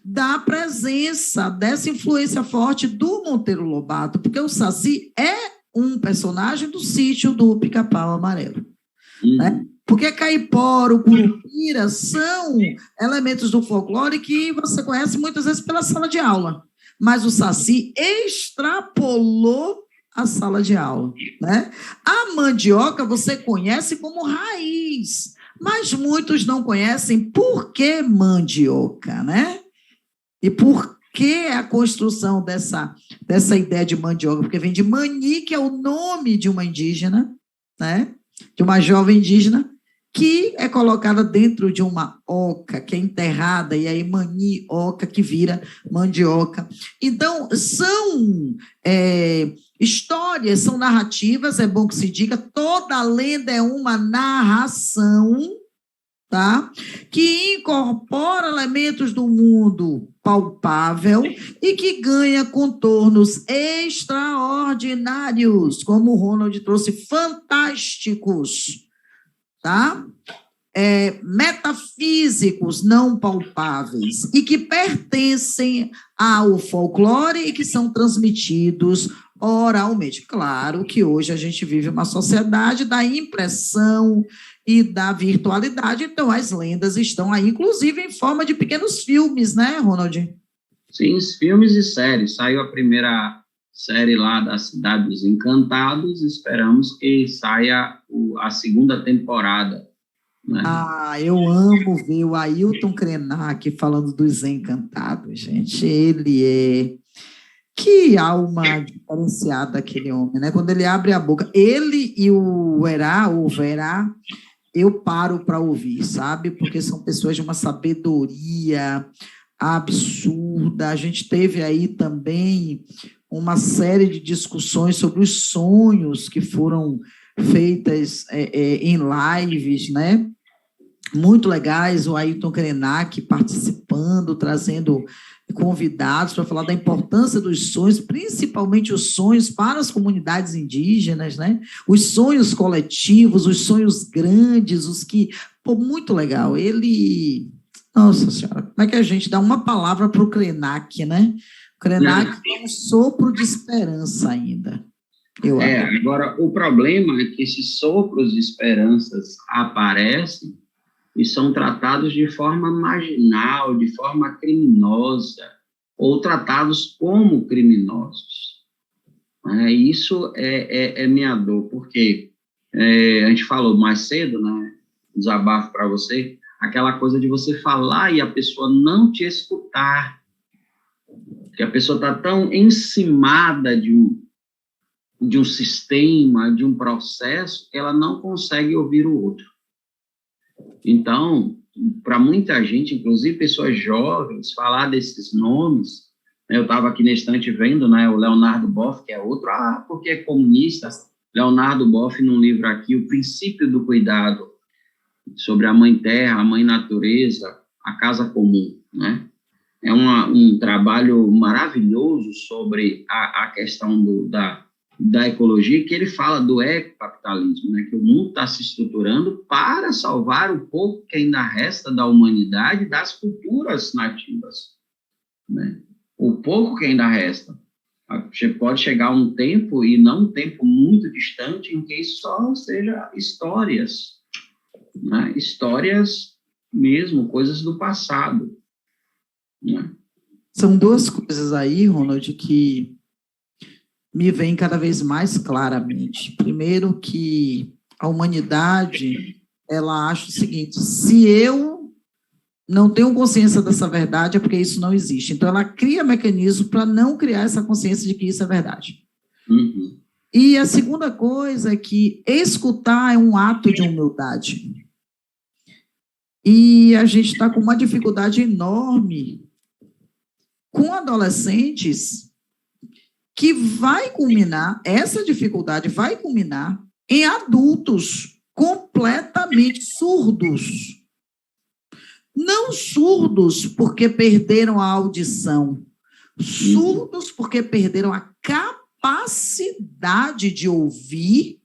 Speaker 1: da presença dessa influência forte do Monteiro Lobato, porque o Saci é um personagem do sítio do Pica-Pau Amarelo, né? Porque caipora, o curupira são elementos do folclore que você conhece muitas vezes pela sala de aula, mas o Saci extrapolou a sala de aula, né? A mandioca você conhece como raiz. Mas muitos não conhecem por que mandioca, né? E por que a construção dessa ideia de mandioca? Porque vem de Mani, que é o nome de uma indígena, né? De uma jovem indígena, que é colocada dentro de uma oca, que é enterrada, e aí manioca, que vira mandioca. Então, são histórias, são narrativas, é bom que se diga, toda lenda é uma narração, tá? Que incorpora elementos do mundo palpável e que ganha contornos extraordinários, como o Ronald trouxe, fantásticos, tá? Metafísicos não palpáveis e que pertencem ao folclore e que são transmitidos oralmente. Claro que hoje a gente vive uma sociedade da impressão e da virtualidade, então as lendas estão aí, inclusive em forma de pequenos filmes, né, Ronald?
Speaker 2: Sim, filmes e séries. Saiu a primeira série lá da Cidade dos Encantados, esperamos que saia a segunda temporada. Né?
Speaker 1: Eu amo ver o Ailton Krenak falando dos Encantados, gente. Ele é... Que alma diferenciada aquele homem, né? Quando ele abre a boca, ele e o Verá, eu paro para ouvir, sabe? Porque são pessoas de uma sabedoria absurda. A gente teve aí também uma série de discussões sobre os sonhos que foram feitas em lives, né? Muito legais, o Ailton Krenak participando, trazendo convidados para falar da importância dos sonhos, principalmente os sonhos para as comunidades indígenas, né? Os sonhos coletivos, os sonhos grandes, os que... Pô, muito legal. Ele... Nossa Senhora, como é que a gente dá uma palavra para o Krenak, né? O Krenak é um sopro de esperança ainda.
Speaker 2: Agora, o problema é que esses sopros de esperanças aparecem e são tratados de forma marginal, de forma criminosa, ou tratados como criminosos. Isso é minha dor, porque a gente falou mais cedo, né, desabafo para você, aquela coisa de você falar e a pessoa não te escutar, que a pessoa está tão encimada de um sistema, de um processo, que ela não consegue ouvir o outro. Então, para muita gente, inclusive pessoas jovens, falar desses nomes, né, eu estava aqui na estante vendo, né, o Leonardo Boff, que é outro, porque é comunista, Leonardo Boff, num livro aqui, O Princípio do Cuidado, sobre a Mãe Terra, a Mãe Natureza, a Casa Comum, né? É um trabalho maravilhoso sobre a questão da ecologia, que ele fala do ecocapitalismo, né, que o mundo está se estruturando para salvar o pouco que ainda resta da humanidade, das culturas nativas, né? O pouco que ainda resta. Pode chegar um tempo, e não um tempo muito distante, em que isso só seja histórias, né? Histórias mesmo, coisas do passado, né?
Speaker 1: São duas coisas aí, Ronald, que me vem cada vez mais claramente. Primeiro, que a humanidade, ela acha o seguinte: se eu não tenho consciência dessa verdade, é porque isso não existe. Então, ela cria mecanismos para não criar essa consciência de que isso é verdade.
Speaker 2: Uhum.
Speaker 1: E a segunda coisa é que escutar é um ato de humildade. E a gente está com uma dificuldade enorme com adolescentes, que vai culminar, essa dificuldade vai culminar em adultos completamente surdos. Não surdos porque perderam a audição, surdos porque perderam a capacidade de ouvir,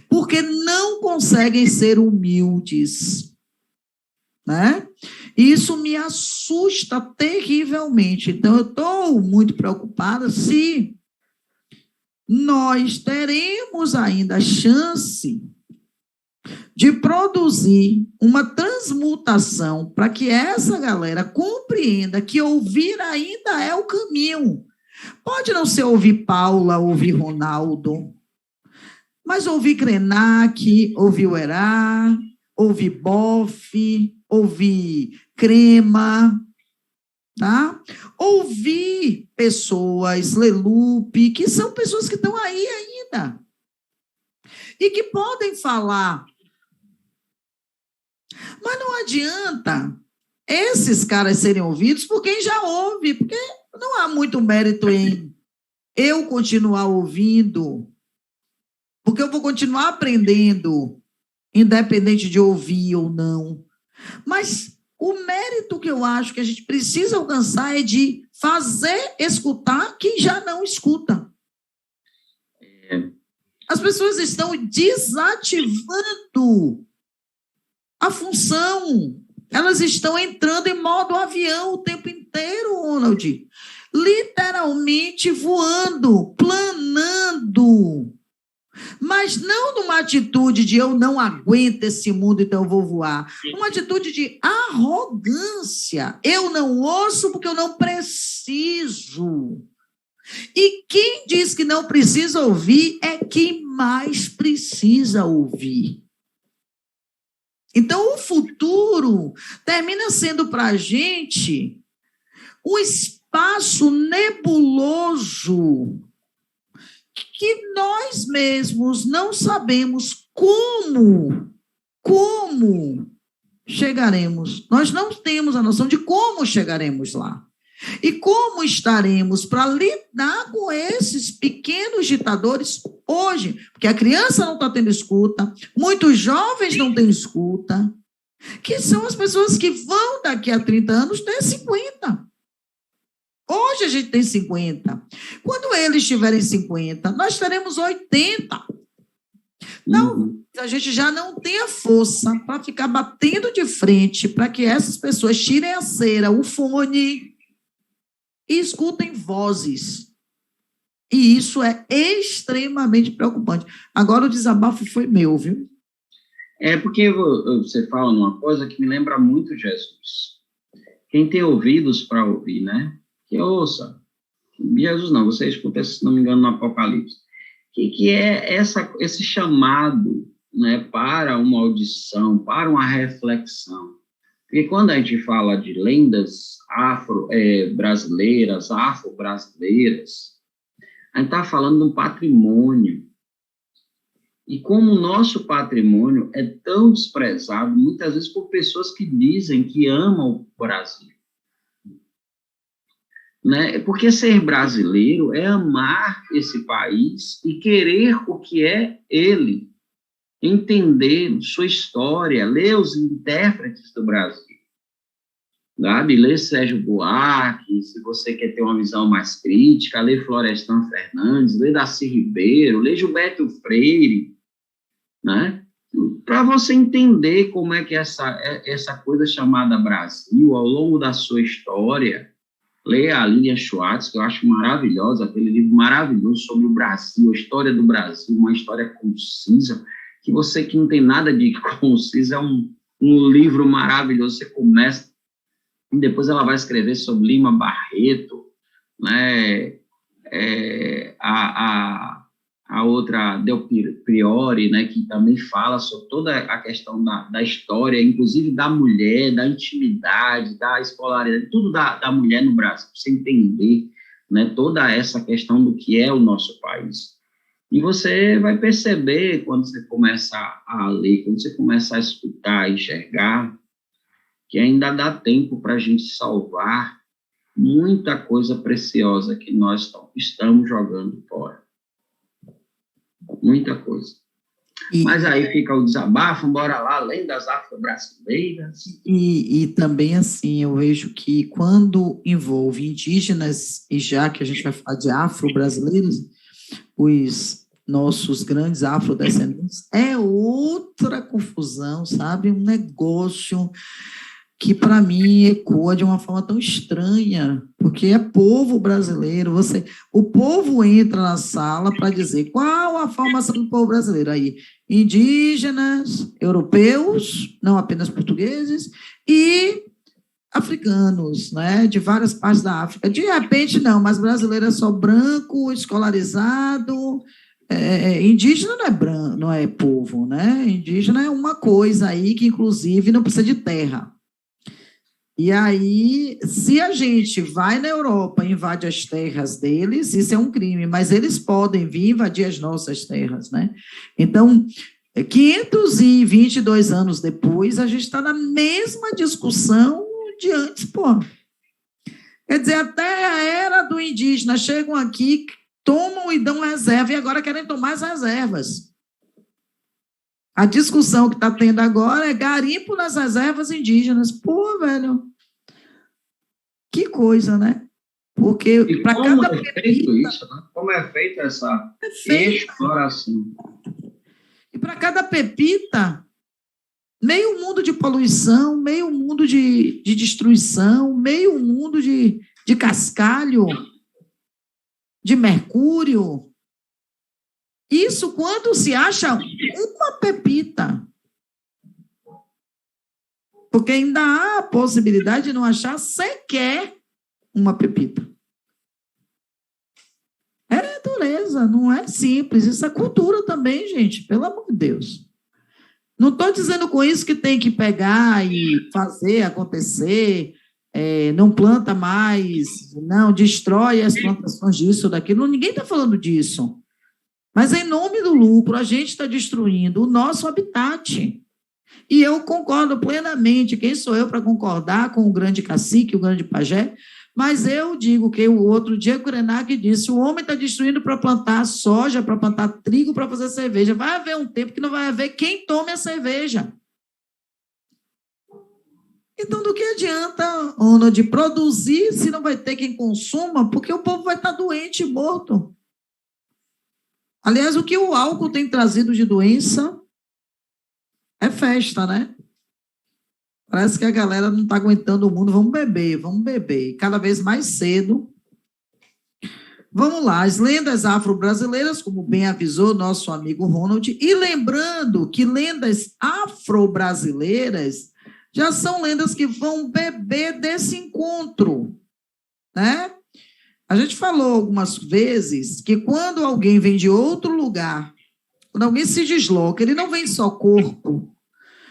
Speaker 1: porque não conseguem ser humildes, né? Isso me assusta terrivelmente. Então, eu estou muito preocupada se nós teremos ainda a chance de produzir uma transmutação para que essa galera compreenda que ouvir ainda é o caminho. Pode não ser ouvir Paula, ouvir Ronaldo, mas ouvir Krenak, ouvir o Herá, ouvir bofe, ouvir crema, tá? Ouvir pessoas, Lelupe, que são pessoas que estão aí ainda e que podem falar. Mas não adianta esses caras serem ouvidos por quem já ouve, porque não há muito mérito em eu continuar ouvindo, porque eu vou continuar aprendendo, independente de ouvir ou não. Mas o mérito que eu acho que a gente precisa alcançar é de fazer escutar quem já não escuta. As pessoas estão desativando a função. Elas estão entrando em modo avião o tempo inteiro, Ronald. Literalmente voando, planando. Mas não numa atitude de eu não aguento esse mundo, então eu vou voar. Uma atitude de arrogância. Eu não ouço porque eu não preciso. E quem diz que não precisa ouvir é quem mais precisa ouvir. Então, o futuro termina sendo para a gente um espaço nebuloso que nós mesmos não sabemos como chegaremos. Nós não temos a noção de como chegaremos lá. E como estaremos para lidar com esses pequenos ditadores hoje? Porque a criança não está tendo escuta, muitos jovens não têm escuta, que são as pessoas que vão daqui a 30 anos ter 50. Hoje a gente tem 50. Quando eles tiverem 50, nós teremos 80. Então, a gente já não tem a força para ficar batendo de frente para que essas pessoas tirem a cera, o fone e escutem vozes. E isso é extremamente preocupante. Agora o desabafo foi meu, viu?
Speaker 2: É porque você fala numa coisa que me lembra muito Jesus. Quem tem ouvidos para ouvir, né? Que ouça. Jesus não, você escuta, se não me engano, no Apocalipse. Que é esse chamado, né, para uma audição, para uma reflexão. Porque quando a gente fala de lendas afro-brasileiras, a gente está falando de um patrimônio. E como o nosso patrimônio é tão desprezado, muitas vezes por pessoas que dizem que amam o Brasil. Né? Porque ser brasileiro é amar esse país e querer o que é ele. Entender sua história, ler os intérpretes do Brasil, sabe? Ler Sérgio Buarque, se você quer ter uma visão mais crítica, ler Florestan Fernandes, ler Darcy Ribeiro, ler Gilberto Freire, né? Para você entender como é que essa coisa chamada Brasil, ao longo da sua história, ler a Lilian Schwartz, que eu acho maravilhosa, aquele livro maravilhoso sobre o Brasil, a história do Brasil, uma história concisa, que você que não tem nada de conciso, é um livro maravilhoso, você começa, e depois ela vai escrever sobre Lima Barreto, né, a outra, Del Priori, né, que também fala sobre toda a questão da história, inclusive da mulher, da intimidade, da escolaridade, tudo da mulher no Brasil, para você entender, né, toda essa questão do que é o nosso país. E você vai perceber, quando você começa a ler, quando você começa a escutar, a enxergar, que ainda dá tempo para a gente salvar muita coisa preciosa que nós estamos jogando fora. Muita coisa. Mas aí fica o desabafo, bora lá, além das afro-brasileiras.
Speaker 1: E também, assim, eu vejo que quando envolve indígenas, e já que a gente vai falar de afro-brasileiros, os nossos grandes afrodescendentes, é outra confusão, sabe? Um negócio que, para mim, ecoa de uma forma tão estranha, porque é povo brasileiro, o povo entra na sala para dizer qual a formação do povo brasileiro. Aí, indígenas, europeus, não apenas portugueses, e africanos, né, de várias partes da África. De repente, não, mas brasileiro é só branco, escolarizado, Indígena não é povo, né? Indígena é uma coisa aí que, inclusive, não precisa de terra. E aí, se a gente vai na Europa e invade as terras deles, isso é um crime, mas eles podem vir invadir as nossas terras, né? Então, 522 anos depois, a gente está na mesma discussão de antes, pô. Quer dizer, até a era do indígena, chegam aqui, tomam e dão reserva, e agora querem tomar as reservas. A discussão que está tendo agora é garimpo nas reservas indígenas. Pô, velho, que coisa, né? Porque
Speaker 2: para cada pepita... Isso, né? Como é feita essa exploração?
Speaker 1: E para cada pepita, meio mundo de poluição, meio mundo de destruição, meio mundo de cascalho, de mercúrio. Isso quando se acha uma pepita. Porque ainda há a possibilidade de não achar sequer uma pepita. É dureza, não é simples. Isso é cultura também, gente, pelo amor de Deus. Não estou dizendo com isso que tem que pegar e fazer acontecer, não planta mais, não, destrói as plantações disso, daquilo. Ninguém está falando disso. Mas, em nome do lucro, a gente está destruindo o nosso habitat. E eu concordo plenamente. Quem sou eu para concordar com o grande cacique, o grande pajé? Mas eu digo que o outro dia o Krenak disse, o homem está destruindo para plantar soja, para plantar trigo, para fazer cerveja. Vai haver um tempo que não vai haver quem tome a cerveja. Então, do que adianta, Ana, de produzir se não vai ter quem consuma? Porque o povo vai estar doente e morto. Aliás, o que o álcool tem trazido de doença é festa, né? Parece que a galera não está aguentando o mundo. Vamos beber. Cada vez mais cedo. Vamos lá, as lendas afro-brasileiras, como bem avisou nosso amigo Ronald, e lembrando que lendas afro-brasileiras já são lendas que vão beber desse encontro, né? A gente falou algumas vezes que quando alguém vem de outro lugar, quando alguém se desloca, ele não vem só corpo.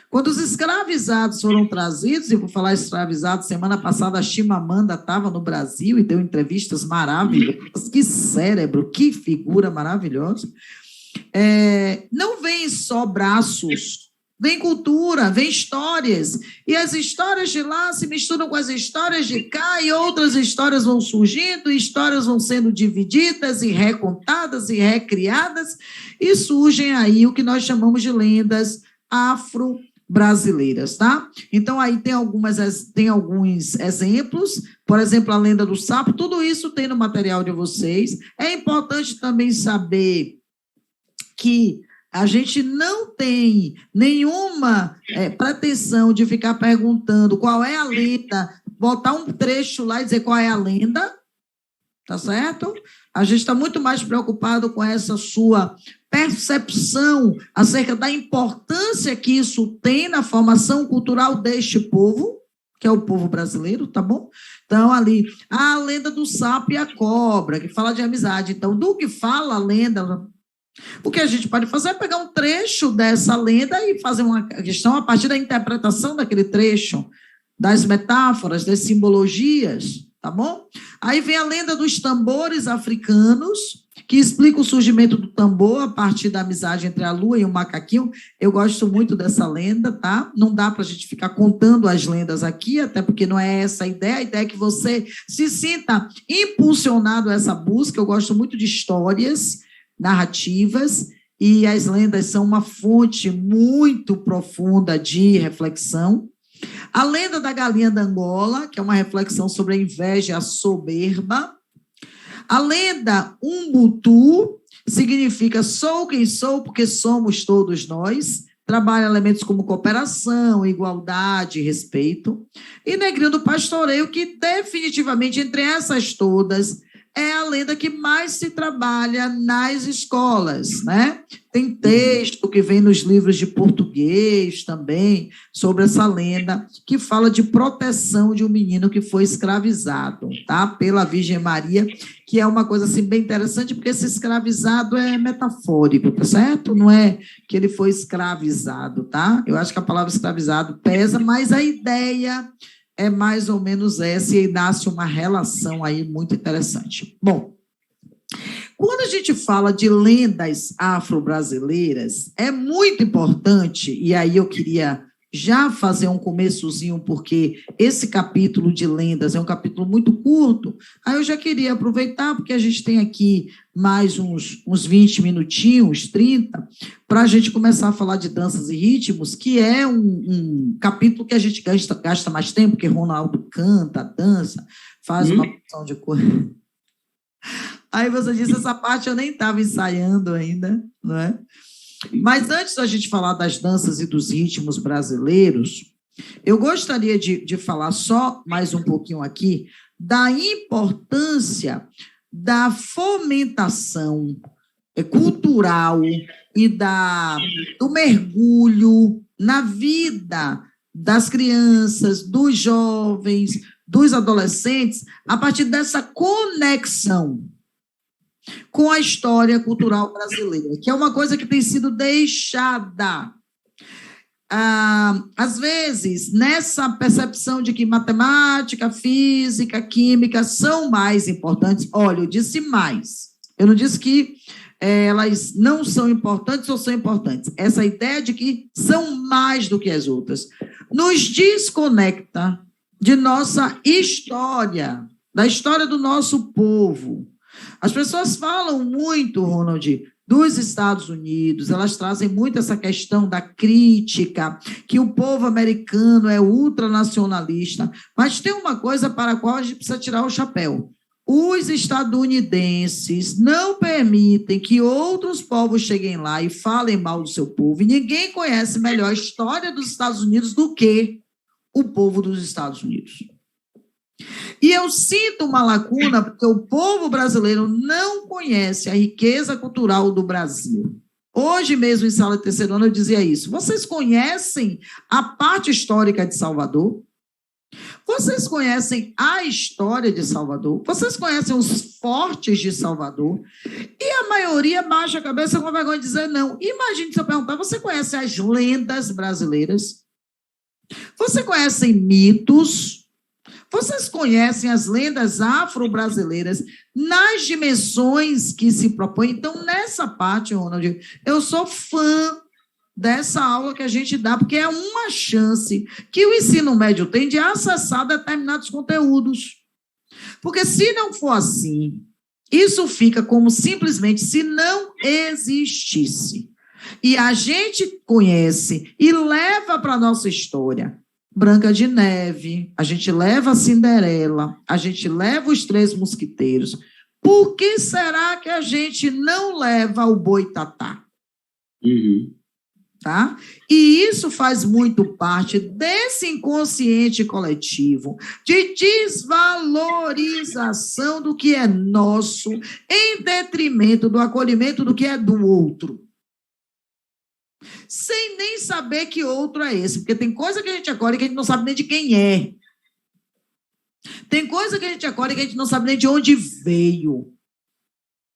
Speaker 1: Quando os escravizados foram trazidos, e vou falar escravizados, semana passada a Chimamanda estava no Brasil e deu entrevistas maravilhosas, que cérebro, que figura maravilhosa. Não vem só braços, vem cultura, vem histórias, e as histórias de lá se misturam com as histórias de cá, e outras histórias vão surgindo, e histórias vão sendo divididas e recontadas e recriadas, e surgem aí o que nós chamamos de lendas afro-brasileiras, tá? Então, aí tem alguns exemplos, por exemplo, a lenda do sapo, tudo isso tem no material de vocês. É importante também saber que a gente não tem nenhuma pretensão de ficar perguntando qual é a lenda, botar um trecho lá e dizer qual é a lenda, tá certo? A gente está muito mais preocupado com essa sua percepção acerca da importância que isso tem na formação cultural deste povo, que é o povo brasileiro, tá bom? Então, ali, a lenda do sapo e a cobra, que fala de amizade. Então, do que fala a lenda... O que a gente pode fazer é pegar um trecho dessa lenda e fazer uma questão a partir da interpretação daquele trecho, das metáforas, das simbologias, tá bom? Aí vem a lenda dos tambores africanos, que explica o surgimento do tambor a partir da amizade entre a lua e o macaquinho. Eu gosto muito dessa lenda, tá? Não dá para a gente ficar contando as lendas aqui, até porque não é essa a ideia é que você se sinta impulsionado a essa busca. Eu gosto muito de histórias, narrativas, e as lendas são uma fonte muito profunda de reflexão. A lenda da galinha da Angola, que é uma reflexão sobre a inveja e a soberba. A lenda Umbutu significa sou quem sou porque somos todos nós. Trabalha elementos como cooperação, igualdade, respeito. E Negrinho do Pastoreio, que definitivamente entre essas todas é a lenda que mais se trabalha nas escolas, né? Tem texto que vem nos livros de português também sobre essa lenda que fala de proteção de um menino que foi escravizado, tá? Pela Virgem Maria, que é uma coisa assim bem interessante, porque esse escravizado é metafórico, tá certo? Não é que ele foi escravizado, tá? Eu acho que a palavra escravizado pesa, mas a ideia é mais ou menos essa, e aí nasce uma relação aí muito interessante. Bom, quando a gente fala de lendas afro-brasileiras, é muito importante, e aí eu queria já fazer um começozinho, porque esse capítulo de lendas é um capítulo muito curto, aí eu já queria aproveitar, porque a gente tem aqui mais uns 20 minutinhos, 30, para a gente começar a falar de danças e ritmos, que é um capítulo que a gente gasta mais tempo, porque Ronaldo canta, dança, faz uma porção de coisa. Aí você disse, essa parte eu nem estava ensaiando ainda, não é? Mas antes da gente falar das danças e dos ritmos brasileiros, eu gostaria de falar só mais um pouquinho aqui da importância da fomentação cultural e do mergulho na vida das crianças, dos jovens, dos adolescentes, a partir dessa conexão com a história cultural brasileira, que é uma coisa que tem sido deixada. Às vezes, nessa percepção de que matemática, física, química são mais importantes, olha, eu disse mais, eu não disse que elas não são importantes ou são importantes, essa ideia de que são mais do que as outras, nos desconecta de nossa história, da história do nosso povo. As pessoas falam muito, Ronald, dos Estados Unidos, elas trazem muito essa questão da crítica, que o povo americano é ultranacionalista, mas tem uma coisa para a qual a gente precisa tirar o chapéu. Os estadunidenses não permitem que outros povos cheguem lá e falem mal do seu povo, e ninguém conhece melhor a história dos Estados Unidos do que o povo dos Estados Unidos. E eu sinto uma lacuna porque o povo brasileiro não conhece a riqueza cultural do Brasil. Hoje mesmo, em sala de terceiro ano, eu dizia isso. Vocês conhecem a parte histórica de Salvador? Vocês conhecem a história de Salvador? Vocês conhecem os fortes de Salvador? E a maioria baixa a cabeça com vergonha de dizer não. Imagine se eu perguntar, você conhece as lendas brasileiras? Você conhece mitos? Vocês conhecem as lendas afro-brasileiras nas dimensões que se propõem? Então, nessa parte, Ronald, eu sou fã dessa aula que a gente dá, porque é uma chance que o ensino médio tem de acessar determinados conteúdos. Porque se não for assim, isso fica como simplesmente se não existisse. E a gente conhece e leva para a nossa história Branca de Neve, a gente leva a Cinderela, a gente leva os Três Mosquiteiros. Por que será que a gente não leva o Boitatá? Tá? E isso faz muito parte desse inconsciente coletivo de desvalorização do que é nosso em detrimento do acolhimento do que é do outro. Sem nem saber que outro é esse, porque tem coisa que a gente acolhe que a gente não sabe nem de quem é. Tem coisa que a gente acolhe que a gente não sabe nem de onde veio.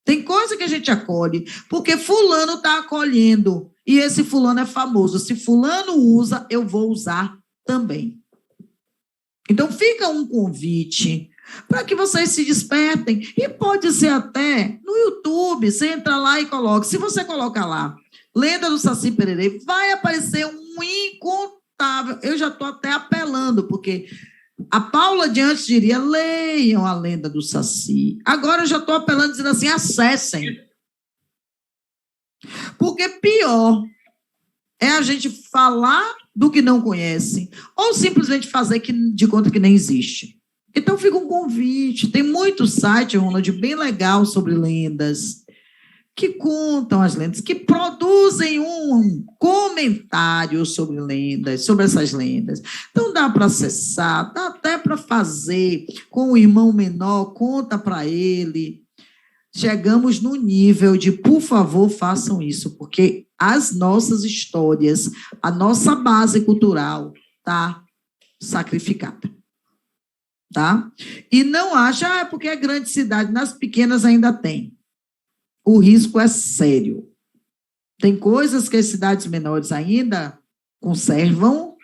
Speaker 1: Tem coisa que a gente acolhe porque fulano está acolhendo e esse fulano é famoso. Se fulano usa, eu vou usar também. Então fica um convite para que vocês se despertem, e pode ser até no YouTube, você entra lá e coloca, se você colocar lá Lenda do Saci Pererê, vai aparecer um incontável. Eu já estou até apelando, porque a Paula de antes diria, leiam a Lenda do Saci. Agora eu já estou apelando, dizendo assim, acessem. Porque pior é a gente falar do que não conhece, ou simplesmente fazer de conta que nem existe. Então fica um convite. Tem muito site, Ronald, bem legal sobre lendas. que contam as lendas, que produzem um comentário sobre lendas, sobre essas lendas. Então, dá para acessar, dá até para fazer com o irmão menor, conta para ele. Chegamos no nível de, por favor, façam isso, porque as nossas histórias, a nossa base cultural está sacrificada. Tá? E não acha, porque é grande cidade, nas pequenas ainda tem. O risco é sério. Tem coisas que as cidades menores ainda conservam,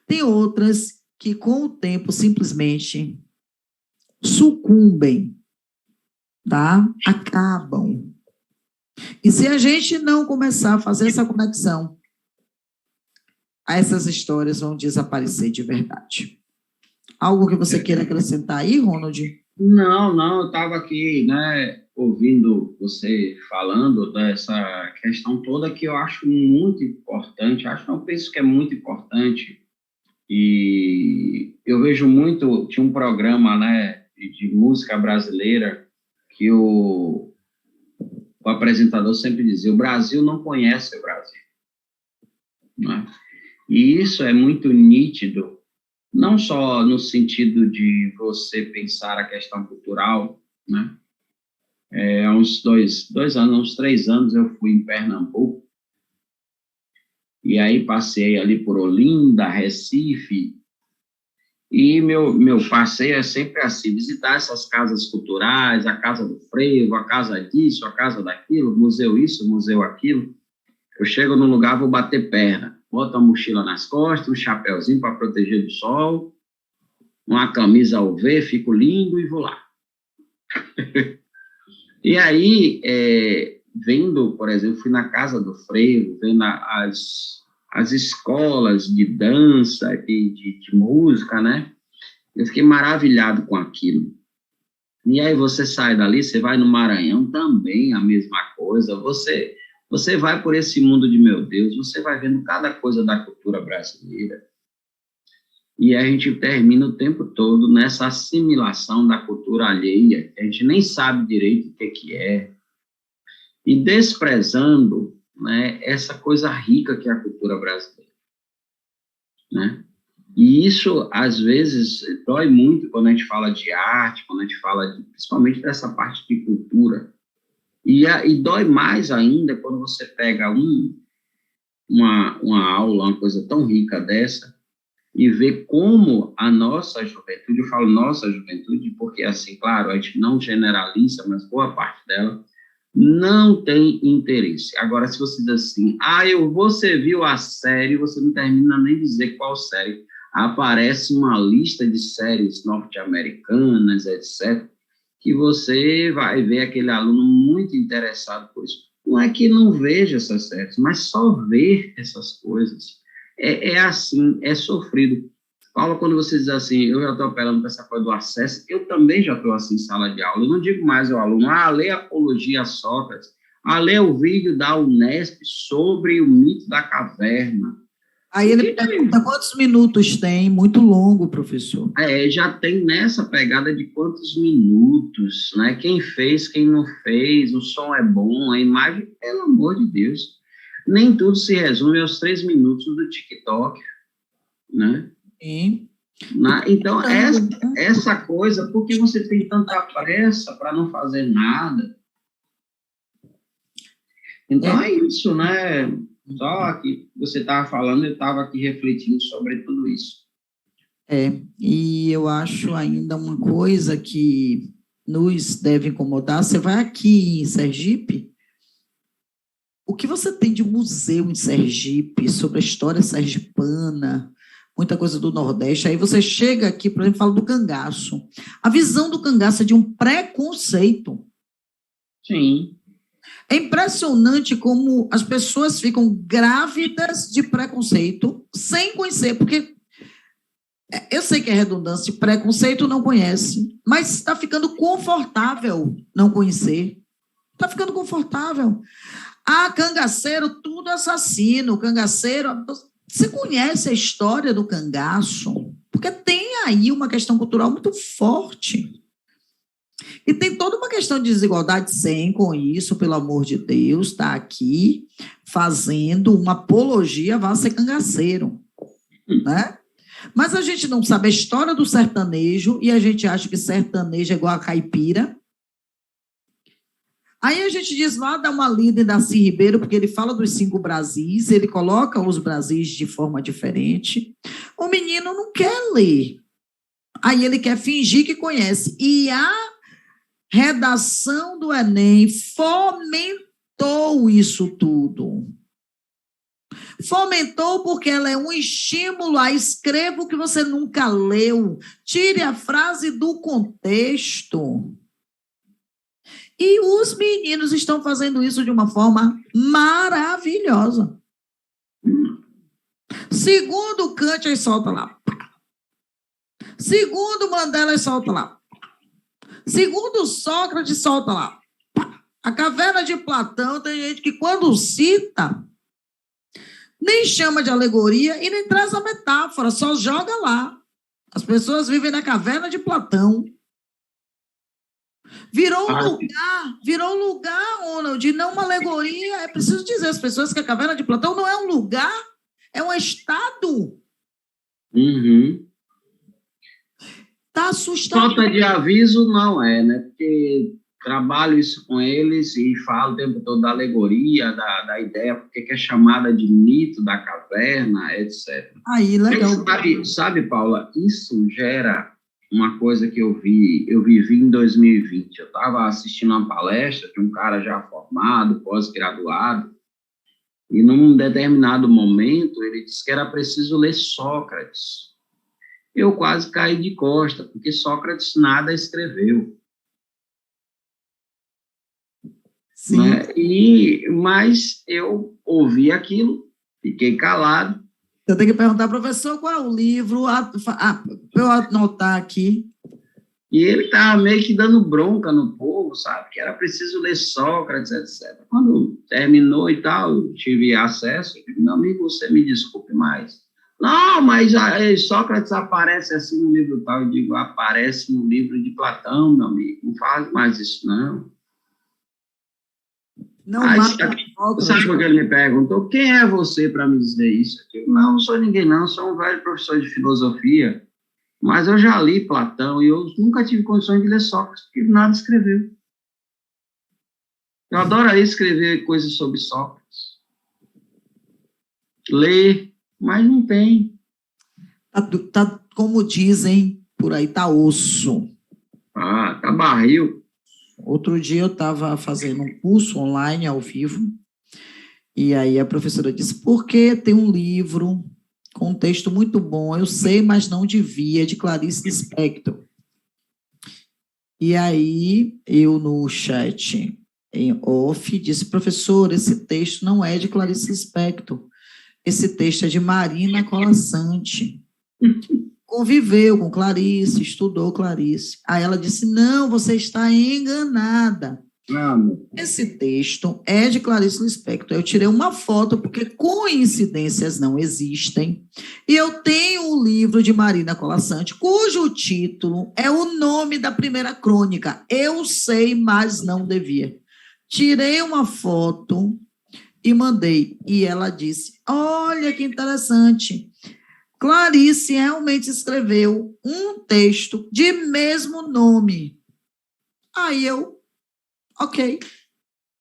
Speaker 1: tem outras que, com o tempo, simplesmente sucumbem, tá? Acabam. E se a gente não começar a fazer essa conexão, essas histórias vão desaparecer de verdade. Algo que você queira acrescentar aí, Ronald?
Speaker 2: Não, eu estava aqui, né, ouvindo você falando dessa questão toda que eu acho muito importante, eu penso que é muito importante, e eu vejo muito, tinha um programa, né, de música brasileira, que o apresentador sempre dizia, o Brasil não conhece o Brasil, né? E isso é muito nítido, não só no sentido de você pensar a questão cultural, né? Há uns dois anos, uns 3 anos, eu fui em Pernambuco, e aí passei ali por Olinda, Recife, e meu passeio é sempre assim, visitar essas casas culturais, a Casa do Frevo, a casa disso, a casa daquilo, museu isso, museu aquilo. Eu chego no lugar, vou bater perna, boto a mochila nas costas, um chapéuzinho para proteger do sol, uma camisa ao ver, fico lindo e vou lá. E aí, vendo, por exemplo, fui na Casa do Frevo, vendo as escolas de dança, de música, né? Eu fiquei maravilhado com aquilo. E aí você sai dali, você vai no Maranhão, também a mesma coisa, você vai por esse mundo de, meu Deus, você vai vendo cada coisa da cultura brasileira. E a gente termina o tempo todo nessa assimilação da cultura alheia, que a gente nem sabe direito o que é, e desprezando, né, essa coisa rica que é a cultura brasileira, né? E isso, às vezes, dói muito quando a gente fala de arte, quando a gente fala principalmente dessa parte de cultura. E dói mais ainda quando você pega uma aula, uma coisa tão rica dessa, e vê como a nossa juventude, eu falo nossa juventude, porque, assim, claro, a gente não generaliza, mas boa parte dela não tem interesse. Agora, se você diz assim, você viu a série, você não termina nem de dizer qual série. Aparece uma lista de séries norte-americanas, etc., que você vai ver aquele aluno muito interessado por isso. Não é que não veja essas séries, mas só ver essas coisas é assim, é sofrido. Paulo, quando você diz assim, eu já estou apelando para essa coisa do acesso, eu também já estou assim em sala de aula. Eu não digo mais ao aluno, lê Apologia a Sócrates, lê o vídeo da Unesp sobre o mito da caverna.
Speaker 1: Aí ele pergunta quantos minutos tem, muito longo, professor.
Speaker 2: Já tem nessa pegada de quantos minutos, né? Quem fez, quem não fez, o som é bom, a imagem, pelo amor de Deus. Nem tudo se resume aos 3 minutos do TikTok, né?
Speaker 1: Sim.
Speaker 2: Então, essa coisa, por que você tem tanta pressa para não fazer nada? Então, é isso, né? Só que você estava falando, eu estava aqui refletindo sobre tudo isso.
Speaker 1: E eu acho ainda uma coisa que nos deve incomodar. Você vai aqui em Sergipe, o que você tem de museu em Sergipe, sobre a história sergipana, muita coisa do Nordeste, aí você chega aqui, por exemplo, fala do cangaço. A visão do cangaço é de um preconceito.
Speaker 2: Sim.
Speaker 1: É impressionante como as pessoas ficam grávidas de preconceito sem conhecer, porque eu sei que é redundância, preconceito não conhece, mas está ficando confortável não conhecer. Está ficando confortável. Cangaceiro, tudo assassino, cangaceiro. Você conhece a história do cangaço? Porque tem aí uma questão cultural muito forte. E tem toda uma questão de desigualdade, sem com isso, pelo amor de Deus, está aqui fazendo uma apologia, vá ser cangaceiro, né? Mas a gente não sabe a história do sertanejo e a gente acha que sertanejo é igual a caipira. Aí a gente diz, vá dar uma lida em Darcy Ribeiro, porque ele fala dos 5 Brasis, ele coloca os Brasis de forma diferente. O menino não quer ler. Aí ele quer fingir que conhece. E a redação do Enem fomentou isso tudo. Fomentou porque ela é um estímulo a escreva o que você nunca leu. Tire a frase do contexto. E os meninos estão fazendo isso de uma forma maravilhosa. Segundo Kant, eles soltam lá. Segundo Mandela, eles soltam lá. Segundo Sócrates, solta lá. A caverna de Platão, tem gente que quando cita, nem chama de alegoria e nem traz a metáfora, só joga lá. As pessoas vivem na caverna de Platão. Virou um lugar, Ronald, não uma alegoria. É preciso dizer às pessoas que a caverna de Platão não é um lugar, é um estado. Está assustador.
Speaker 2: Falta de aviso não é, né? Porque trabalho isso com eles e falo o tempo todo da alegoria, da ideia, porque que é chamada de mito da caverna, etc.
Speaker 1: Aí, legal.
Speaker 2: Sabe, Paula, isso gera uma coisa que eu vivi em 2020. Eu estava assistindo uma palestra de um cara já formado, pós-graduado, e num determinado momento ele disse que era preciso ler Sócrates. Eu quase caí de costa, porque Sócrates nada escreveu.
Speaker 1: Sim.
Speaker 2: Né? Mas eu ouvi aquilo, fiquei calado.
Speaker 1: Eu tenho que perguntar, professor, qual é o livro, para eu anotar aqui.
Speaker 2: E ele estava meio que dando bronca no povo, sabe? Que era preciso ler Sócrates, etc. Quando terminou e tal, eu tive acesso, eu disse, meu amigo, você me desculpe mais. Não, mas Sócrates aparece assim no livro tal. Eu digo, aparece no livro de Platão, meu amigo. Não faz mais isso, não.
Speaker 1: Não
Speaker 2: sabe o que ele me perguntou? Quem é você para me dizer isso? Eu digo, não sou ninguém, não. Sou um velho professor de filosofia. Mas eu já li Platão e eu nunca tive condições de ler Sócrates, porque nada escreveu. Eu adoraria escrever coisas sobre Sócrates. Ler, mas não tem.
Speaker 1: Tá, como dizem por aí, tá osso.
Speaker 2: Tá barril.
Speaker 1: Outro dia eu estava fazendo um curso online, ao vivo, e aí a professora disse, porque tem um livro com um texto muito bom, eu sei, mas não devia, de Clarice Lispector. E aí eu no chat, em off, disse, professor, esse texto não é de Clarice Lispector, esse texto é de Marina Colasanti. Conviveu com Clarice, estudou Clarice. Aí ela disse, não, você está enganada. Esse texto é de Clarice Lispector. Eu tirei uma foto, porque coincidências não existem. E eu tenho um livro de Marina Colasanti, cujo título é o nome da primeira crônica. Eu sei, mas não devia. Tirei uma foto e mandei. E ela disse, olha que interessante. Clarice realmente escreveu um texto de mesmo nome. Aí eu, ok.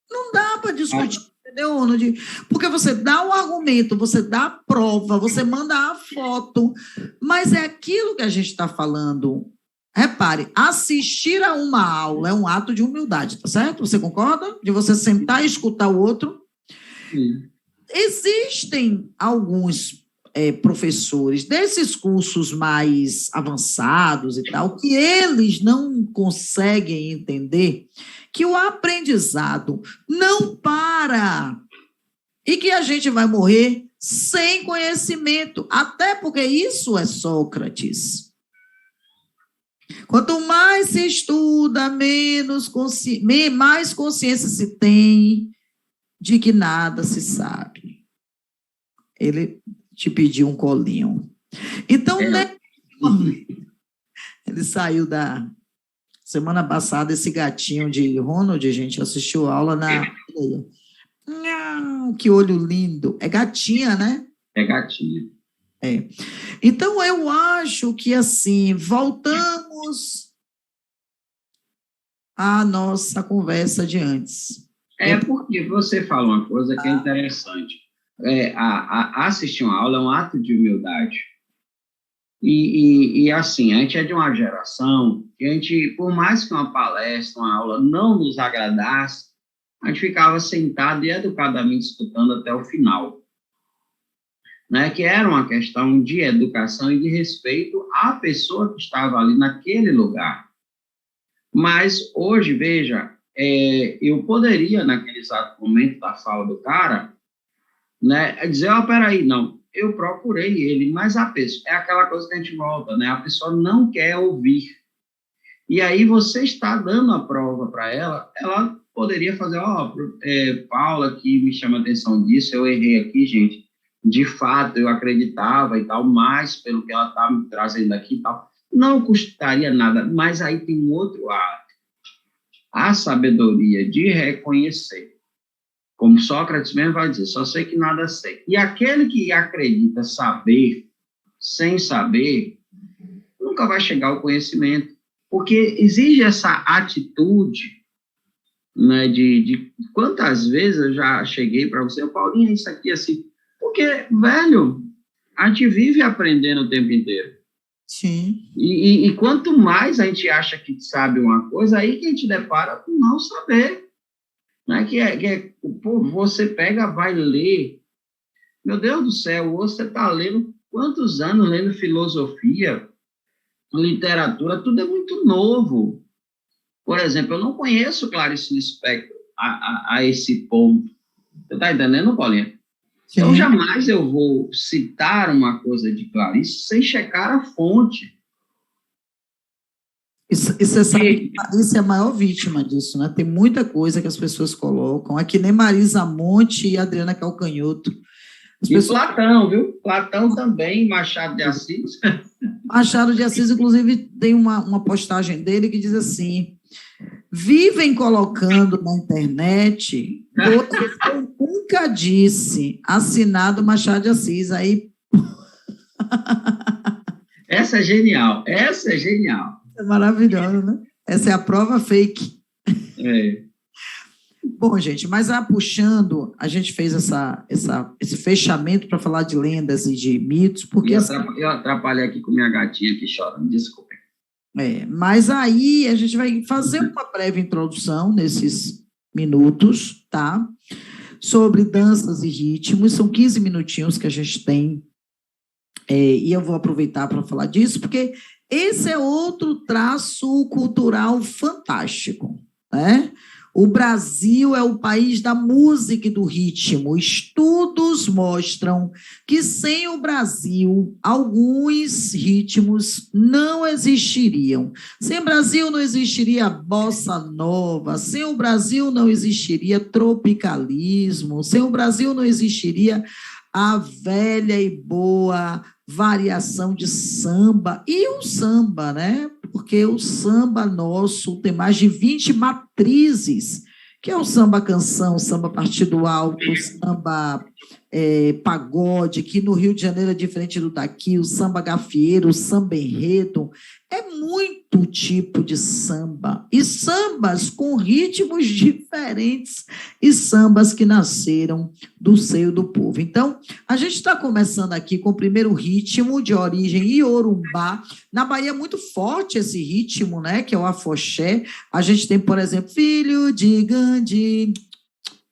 Speaker 1: Não dá para discutir, entendeu, Ronald? Porque você dá o argumento, você dá a prova, você manda a foto, mas é aquilo que a gente está falando. Repare, assistir a uma aula é um ato de humildade, tá certo? Você concorda? De você sentar e escutar o outro.
Speaker 2: Sim.
Speaker 1: Existem alguns professores desses cursos mais avançados e tal, que eles não conseguem entender que o aprendizado não para e que a gente vai morrer sem conhecimento, até porque isso é Sócrates. Quanto mais se estuda, mais consciência se tem de que nada se sabe. Ele te pediu um colinho. Então, ele saiu da Semana passada, esse gatinho de Ronald, gente, assistiu aula na... Que olho lindo. É gatinha, né?
Speaker 2: É gatinha.
Speaker 1: É. Então, eu acho que, assim, voltamos à nossa conversa de antes.
Speaker 2: É porque você fala uma coisa que é interessante. Assistir uma aula é um ato de humildade. E assim, a gente é de uma geração que a gente, por mais que uma palestra, uma aula não nos agradasse, a gente ficava sentado e educadamente escutando até o final. Né, que era uma questão de educação e de respeito à pessoa que estava ali naquele lugar. Mas hoje, veja, eu poderia, naquele exato momento da fala do cara, né, dizer, peraí, não, eu procurei ele, mas a pessoa, é aquela coisa que a gente volta, né, a pessoa não quer ouvir. E aí você está dando a prova para ela poderia fazer, Paula, que me chama a atenção disso, eu errei aqui, gente. De fato, eu acreditava e tal, mas pelo que ela está me trazendo aqui e tal, não custaria nada. Mas aí tem um outro ato, a sabedoria de reconhecer. Como Sócrates mesmo vai dizer, só sei que nada sei. E aquele que acredita saber, sem saber, nunca vai chegar ao conhecimento. Porque exige essa atitude, né, de quantas vezes eu já cheguei para você, Paulinho, isso aqui assim... Porque, velho, a gente vive aprendendo o tempo inteiro.
Speaker 1: Sim.
Speaker 2: E quanto mais a gente acha que sabe uma coisa, aí que a gente depara com não saber. Né? Você pega, vai ler. Meu Deus do céu, você está lendo quantos anos lendo filosofia, literatura, tudo é muito novo. Por exemplo, eu não conheço Clarice Lispector a esse ponto. Você está entendendo, Paulinha?
Speaker 1: Sim.
Speaker 2: Então, jamais eu vou citar uma coisa de Clarice sem checar a fonte.
Speaker 1: E você sabe que Clarice é a maior vítima disso, né? Tem muita coisa que as pessoas colocam. É que nem Marisa Monte e Adriana Calcanhoto.
Speaker 2: Platão, viu? Platão também, Machado de Assis.
Speaker 1: Machado de Assis, inclusive, tem uma postagem dele que diz assim: vivem colocando na internet coisas que eu nunca disse, assinado Machado de Assis. Aí...
Speaker 2: Essa é genial, essa é genial.
Speaker 1: É maravilhosa, né? Essa é a prova fake.
Speaker 2: É.
Speaker 1: Bom, gente, mas puxando, a gente fez esse fechamento para falar de lendas e de mitos, porque...
Speaker 2: Eu atrapalhei aqui com minha gatinha que chora, me desculpem.
Speaker 1: Mas aí a gente vai fazer uma breve introdução nesses minutos, tá? Sobre danças e ritmos, são 15 minutinhos que a gente tem, e eu vou aproveitar para falar disso, porque esse é outro traço cultural fantástico, né? O Brasil é o país da música e do ritmo. Estudos mostram que sem o Brasil, alguns ritmos não existiriam. Sem o Brasil não existiria bossa nova, sem o Brasil não existiria tropicalismo, sem o Brasil não existiria a velha e boa variação de samba, e o samba, né? Porque o samba nosso tem mais de 20 matrizes, que é o samba canção, o samba partido alto, o samba pagode, que no Rio de Janeiro é diferente do daqui, o samba gafieiro, o samba enredo, é muito tipo de samba, e sambas com ritmos diferentes, e sambas que nasceram do seio do povo. Então, a gente está começando aqui com o primeiro ritmo de origem iorubá. Na Bahia é muito forte esse ritmo, né, que é o afoxé. A gente tem, por exemplo, Filho de Gandhi,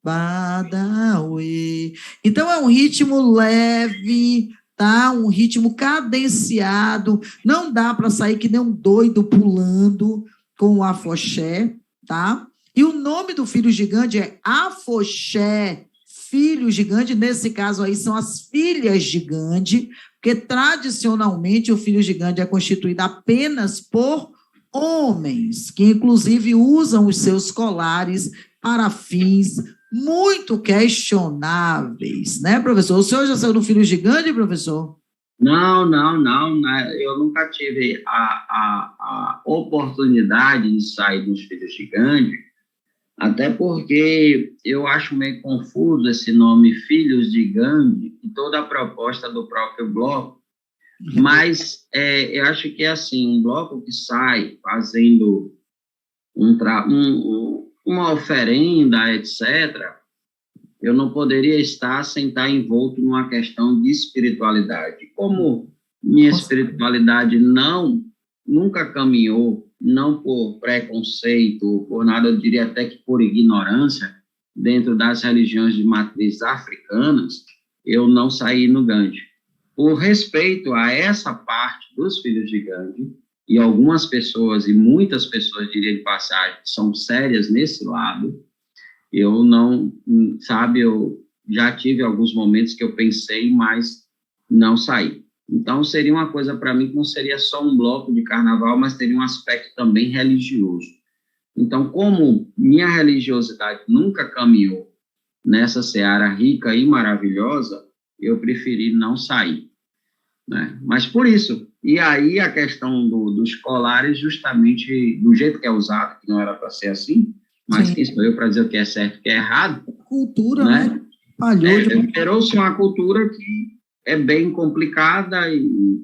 Speaker 1: Badawi. Então, é um ritmo leve, tá? Um ritmo cadenciado, não dá para sair que nem um doido pulando com o afoxé, tá? E o nome do filho gigante é afoxé, filho gigante, nesse caso aí são as filhas de Gandhi, porque tradicionalmente o filho gigante é constituído apenas por homens, que inclusive usam os seus colares para fins muito questionáveis, né, professor? O senhor já saiu do filho gigante, professor?
Speaker 2: Não, eu nunca tive a oportunidade de sair dos Filhos de Gandhi, até porque eu acho meio confuso esse nome Filhos de Gandhi e toda a proposta do próprio bloco, mas eu acho que é assim, um bloco que sai fazendo uma oferenda, etc., eu não poderia estar sem estar envolto numa questão de espiritualidade. Como minha espiritualidade nunca caminhou, não por preconceito, por nada, eu diria até que por ignorância, dentro das religiões de matriz africanas, eu não saí no Gandhi. Por respeito a essa parte dos Filhos de Gandhi, e algumas pessoas, e muitas pessoas, diria de passagem, são sérias nesse lado, eu não, sabe, eu já tive alguns momentos que eu pensei, mas não saí. Então, seria uma coisa para mim que não seria só um bloco de carnaval, mas teria um aspecto também religioso. Então, como minha religiosidade nunca caminhou nessa seara rica e maravilhosa, eu preferi não sair, né? Mas por isso, e aí a questão dos colares, justamente do jeito que é usado, que não era para ser assim, mas quem sou eu para dizer o que é certo e o que é errado?
Speaker 1: Cultura, né?
Speaker 2: Gerou-se uma cultura que é bem complicada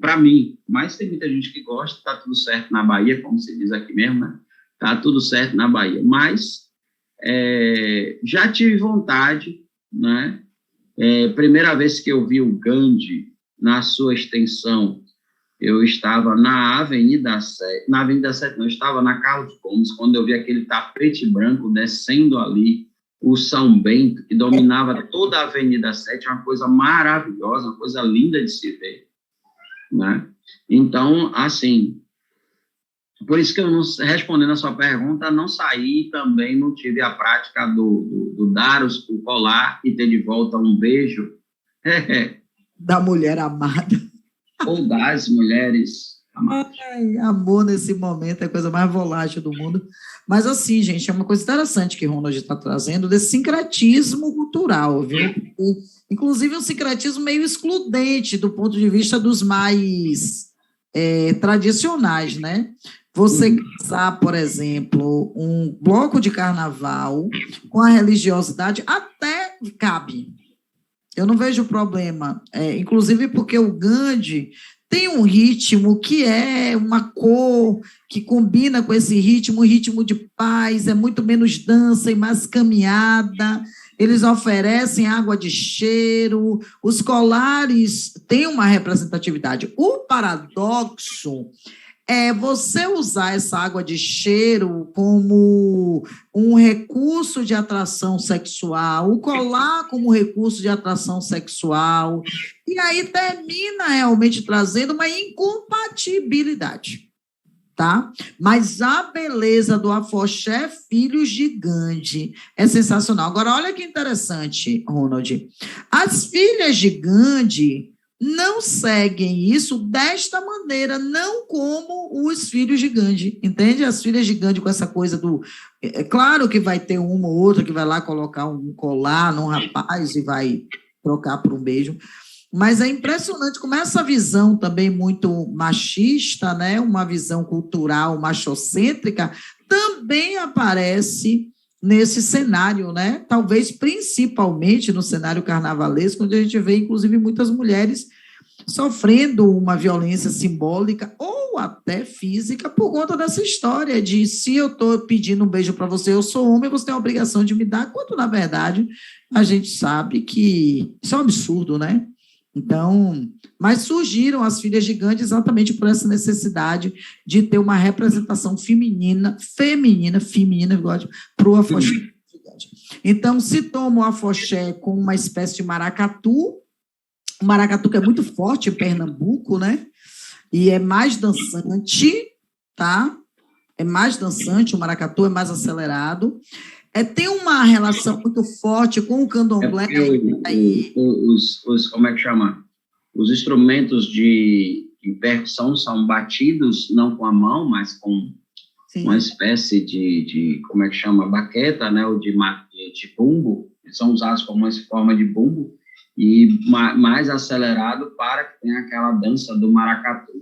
Speaker 2: para mim, mas tem muita gente que gosta, está tudo certo na Bahia, como se diz aqui mesmo, né? Está tudo certo na Bahia, mas já tive vontade, né? Primeira vez que eu vi o Gandhi na sua extensão, eu estava na Avenida 7, não, eu estava na Carlos Gomes, quando eu vi aquele tapete branco descendo ali, o São Bento, que dominava toda a Avenida 7, uma coisa maravilhosa, uma coisa linda de se ver, né? Então, assim, por isso que eu, não, respondendo a sua pergunta, não saí, também não tive a prática do dar o colar e ter de volta um beijo.
Speaker 1: Da mulher amada.
Speaker 2: Ou das mulheres amadas.
Speaker 1: Ai, amor nesse momento é a coisa mais volátil do mundo. Mas assim, gente, é uma coisa interessante que o Ronald está trazendo, desse sincretismo cultural, viu? Inclusive um sincretismo meio excludente do ponto de vista dos mais tradicionais, né? Você casar, por exemplo, um bloco de carnaval com a religiosidade até cabe. Eu não vejo problema, inclusive porque o Gandhi tem um ritmo que é uma cor que combina com esse ritmo, um ritmo de paz, é muito menos dança e mais caminhada. Eles oferecem água de cheiro, os colares têm uma representatividade. O paradoxo é você usar essa água de cheiro como um recurso de atração sexual, o colar como recurso de atração sexual, e aí termina realmente trazendo uma incompatibilidade, tá? Mas a beleza do afoxé Filhos de Gandhi é sensacional. Agora, olha que interessante, Ronald. As filhas de Gandhi não seguem isso desta maneira, não como os filhos de Gandhi, entende? As filhas de Gandhi com essa coisa do... É claro que vai ter uma ou outra que vai lá colocar um colar num rapaz e vai trocar por um beijo, mas é impressionante como essa visão também muito machista, né? Uma visão cultural machocêntrica, também aparece nesse cenário, né? Talvez principalmente no cenário carnavalesco, onde a gente vê, inclusive, muitas mulheres sofrendo uma violência simbólica ou até física por conta dessa história de se eu estou pedindo um beijo para você, eu sou homem, você tem a obrigação de me dar, quando, na verdade, a gente sabe que isso é um absurdo, né? Então, mas surgiram as filhas de Gandhi exatamente por essa necessidade de ter uma representação feminina, para o afoxé. Então, se toma o afoxé com uma espécie de maracatu, o maracatu que é muito forte em Pernambuco, né? E é mais dançante, tá? É mais dançante, o maracatu é mais acelerado. Tem uma relação muito forte com o candomblé.
Speaker 2: Como é que chama? Os instrumentos de percussão são batidos não com a mão, mas com uma espécie de como é que chama? Baqueta, né? Ou de bumbo, são usados como uma forma de bumbo, e mais acelerado para que tenha aquela dança do maracatu,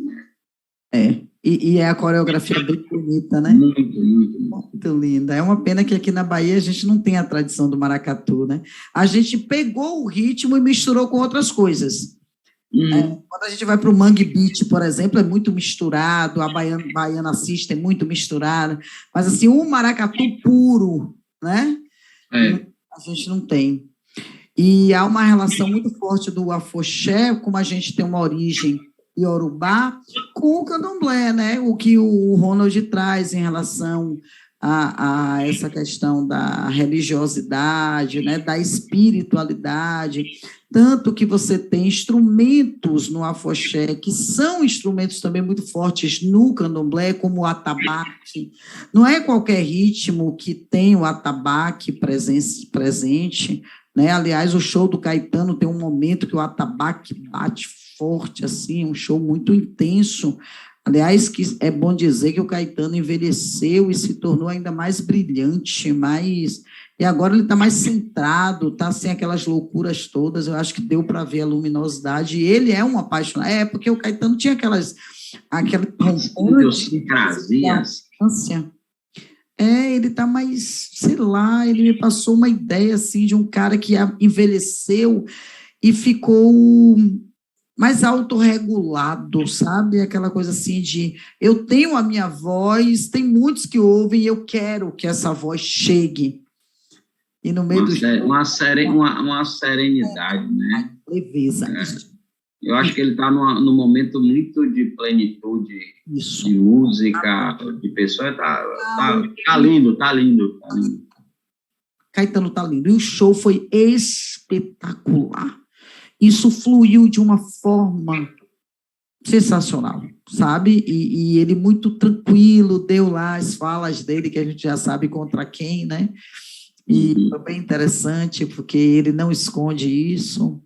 Speaker 2: né?
Speaker 1: E é a coreografia bem bonita, né?
Speaker 2: Muito, muito, muito.
Speaker 1: Muito linda. É uma pena que aqui na Bahia a gente não tem a tradição do maracatu, né? A gente pegou o ritmo e misturou com outras coisas. Quando a gente vai para o Mangue Beat, por exemplo, é muito misturado, a Baiana System é muito misturada, mas assim, o maracatu puro, né? A gente não tem. E há uma relação muito forte do afoxé, como a gente tem uma origem iorubá, com o candomblé, né? O que o Ronald traz em relação a essa questão da religiosidade, né? Da espiritualidade, tanto que você tem instrumentos no afoxé, que são instrumentos também muito fortes no candomblé, como o atabaque. Não é qualquer ritmo que tem o atabaque presente, né? Aliás, o show do Caetano tem um momento que o atabaque bate forte, assim, um show muito intenso. Aliás, que é bom dizer que o Caetano envelheceu e se tornou ainda mais brilhante, e agora ele está mais centrado, está sem aquelas loucuras todas. Eu acho que deu para ver a luminosidade. E ele é um apaixonado. Porque o Caetano tinha aquelas
Speaker 2: idiosincrasias.
Speaker 1: Ele está mais, sei lá, ele me passou uma ideia assim de um cara que envelheceu e ficou mais autorregulado, sabe? Aquela coisa assim de eu tenho a minha voz, tem muitos que ouvem e eu quero que essa voz chegue. E no meio
Speaker 2: uma serenidade, né?
Speaker 1: Leveza.
Speaker 2: Eu acho que ele está num momento muito de plenitude, de música, de pessoa. Tá lindo.
Speaker 1: Caetano tá lindo. E o show foi espetacular. Isso fluiu de uma forma sensacional, sabe? E ele muito tranquilo, deu lá as falas dele, que a gente já sabe contra quem, né? E foi bem interessante, porque ele não esconde isso.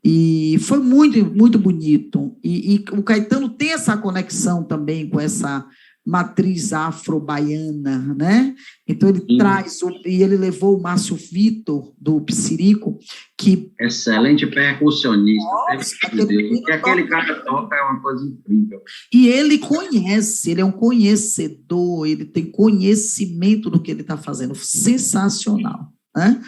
Speaker 1: E foi muito, muito bonito. E o Caetano tem essa conexão também com essa matriz afro-baiana, né? Então ele traz, e ele levou o Márcio Vitor, do Psirico, que...
Speaker 2: Excelente percussionista. Aquele cara toca é uma coisa incrível.
Speaker 1: E ele conhece, ele é um conhecedor, ele tem conhecimento do que ele está fazendo, sensacional, né?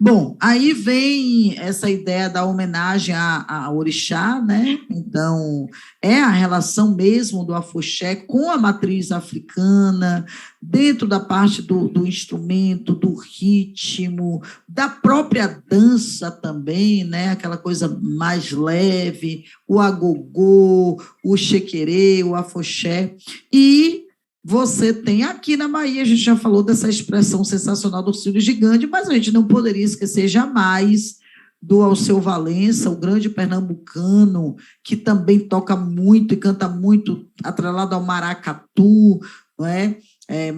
Speaker 1: Bom, aí vem essa ideia da homenagem a orixá, né? Então, é a relação mesmo do afoxé com a matriz africana, dentro da parte do instrumento, do ritmo, da própria dança também, né? Aquela coisa mais leve, o agogô, o xequerê, o afoxé. E você tem aqui na Bahia, a gente já falou dessa expressão sensacional do Círio Gigante, mas a gente não poderia esquecer jamais do Alceu Valença, o grande pernambucano, que também toca muito e canta muito, atrelado ao maracatu, não é?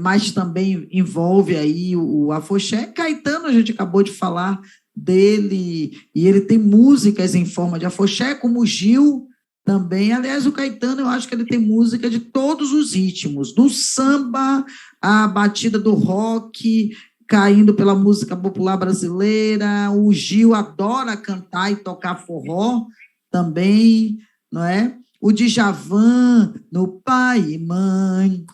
Speaker 1: Mas também envolve aí o afoxé. Caetano, a gente acabou de falar dele, e ele tem músicas em forma de afoxé, como o Gil também. Aliás, o Caetano, eu acho que ele tem música de todos os ritmos, do samba, a batida do rock, caindo pela música popular brasileira. O Gil adora cantar e tocar forró também, não é? O Djavan, no Pai e Mãe,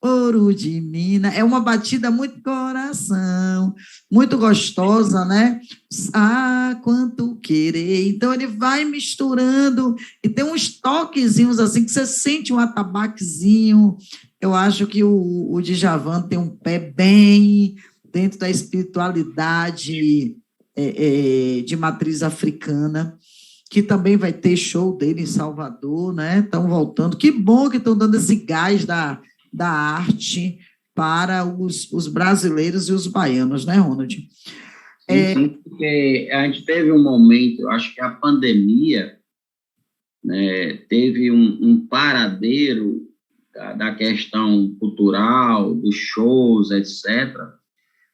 Speaker 1: Ouro de Minas, é uma batida muito coração, muito gostosa, né? Ah, quanto querer. Então ele vai misturando e tem uns toquezinhos assim que você sente um atabaquezinho. Eu acho que o Djavan tem um pé bem dentro da espiritualidade de matriz africana, que também vai ter show dele em Salvador, né? Estão voltando. Que bom que estão dando esse gás da arte para os brasileiros e os baianos, né, Ronald?
Speaker 2: Sim, porque a gente teve um momento, eu acho que a pandemia, né, teve um paradeiro da questão cultural, dos shows, etc.,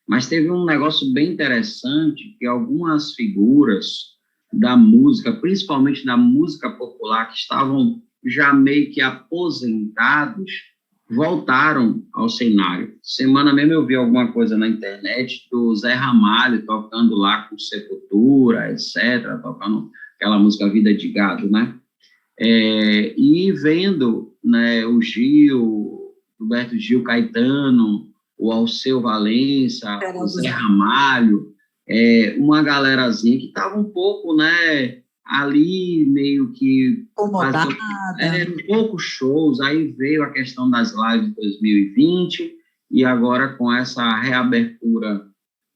Speaker 2: mas teve um negócio bem interessante, que algumas figuras da música, principalmente da música popular, que estavam já meio que aposentados, voltaram ao cenário. Semana mesmo eu vi alguma coisa na internet do Zé Ramalho tocando lá com Sepultura, etc., tocando aquela música Vida de Gado, né? E vendo, né, o Gil, Roberto Gil Caetano, o Alceu Valença, o Zé Ramalho, uma galerazinha que estava um pouco, né, ali meio que
Speaker 1: Incomodada.
Speaker 2: poucos shows. Aí veio a questão das lives de 2020 e agora com essa reabertura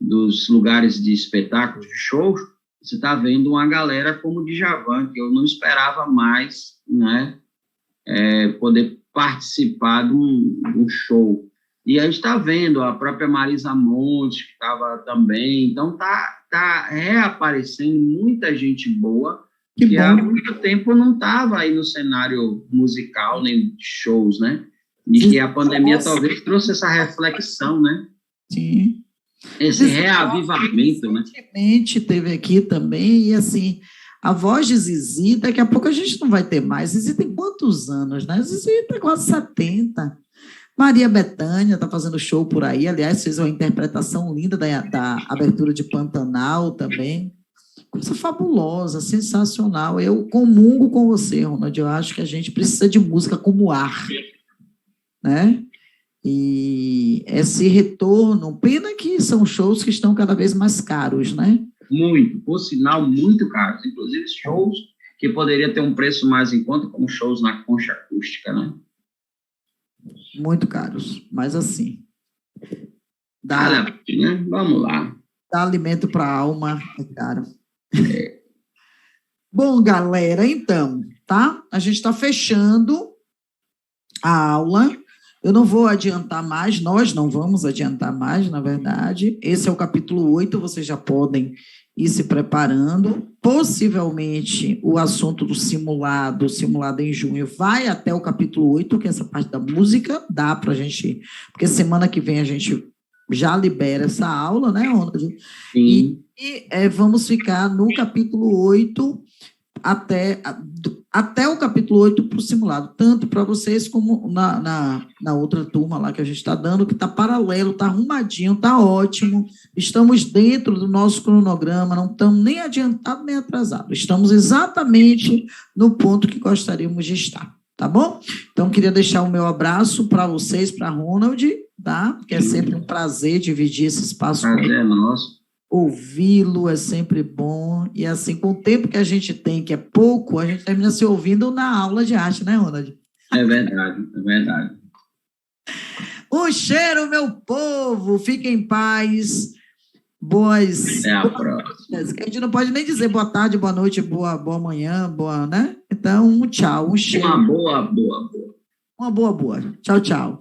Speaker 2: dos lugares de espetáculos, de shows, você está vendo uma galera como o Djavan, que eu não esperava mais, né, poder participar de um show. E a gente está vendo a própria Marisa Monte, que estava também. Então, tá reaparecendo muita gente boa que há muito tempo não estava aí no cenário musical, nem de shows, né? E que a pandemia talvez trouxe essa reflexão, né?
Speaker 1: Sim.
Speaker 2: Esse reavivamento, né?
Speaker 1: Recentemente teve aqui também, e assim, a voz de Zizi, daqui a pouco a gente não vai ter mais. Zizi tem quantos anos, né? Zizi tem quase 70. Maria Bethânia está fazendo show por aí, aliás, fez uma interpretação linda da abertura de Pantanal também. Coisa fabulosa, sensacional. Eu comungo com você, Ronald. Eu acho que a gente precisa de música como ar, né? E esse retorno, pena que são shows que estão cada vez mais caros, né?
Speaker 2: Muito, por sinal, muito caros. Inclusive shows que poderia ter um preço mais em conta, como shows na concha acústica, né?
Speaker 1: Muito caros, mas assim.
Speaker 2: Né? Vamos lá.
Speaker 1: Dá alimento para a alma, é caro. Bom, galera, então, tá? A gente está fechando a aula. Eu não vou adiantar mais, nós não vamos adiantar mais, na verdade. Esse é o capítulo 8, vocês já podem ir se preparando. Possivelmente, o assunto do simulado em junho, vai até o capítulo 8, que é essa parte da música, dá para a gente... Porque semana que vem a gente já libera essa aula, né, Ronald?
Speaker 2: Sim.
Speaker 1: E vamos ficar no capítulo 8 até o capítulo 8 para o simulado, tanto para vocês como na outra turma lá que a gente está dando, que está paralelo, está arrumadinho, está ótimo, estamos dentro do nosso cronograma, não estamos nem adiantados nem atrasados, estamos exatamente no ponto que gostaríamos de estar, tá bom? Então, queria deixar o meu abraço para vocês, para Ronald, tá? Que é sempre um prazer dividir esse espaço com ele.
Speaker 2: É nosso.
Speaker 1: Ouvi-lo é sempre bom, e assim, com o tempo que a gente tem, que é pouco, a gente termina se ouvindo na aula de arte, né, Ronald?
Speaker 2: É verdade, é verdade.
Speaker 1: Um cheiro, meu povo, fiquem em paz, boas...
Speaker 2: Até a próxima.
Speaker 1: A gente não pode nem dizer boa tarde, boa noite, boa manhã, boa, né? Então, um tchau, um cheiro.
Speaker 2: Uma boa.
Speaker 1: Uma boa. Tchau, tchau.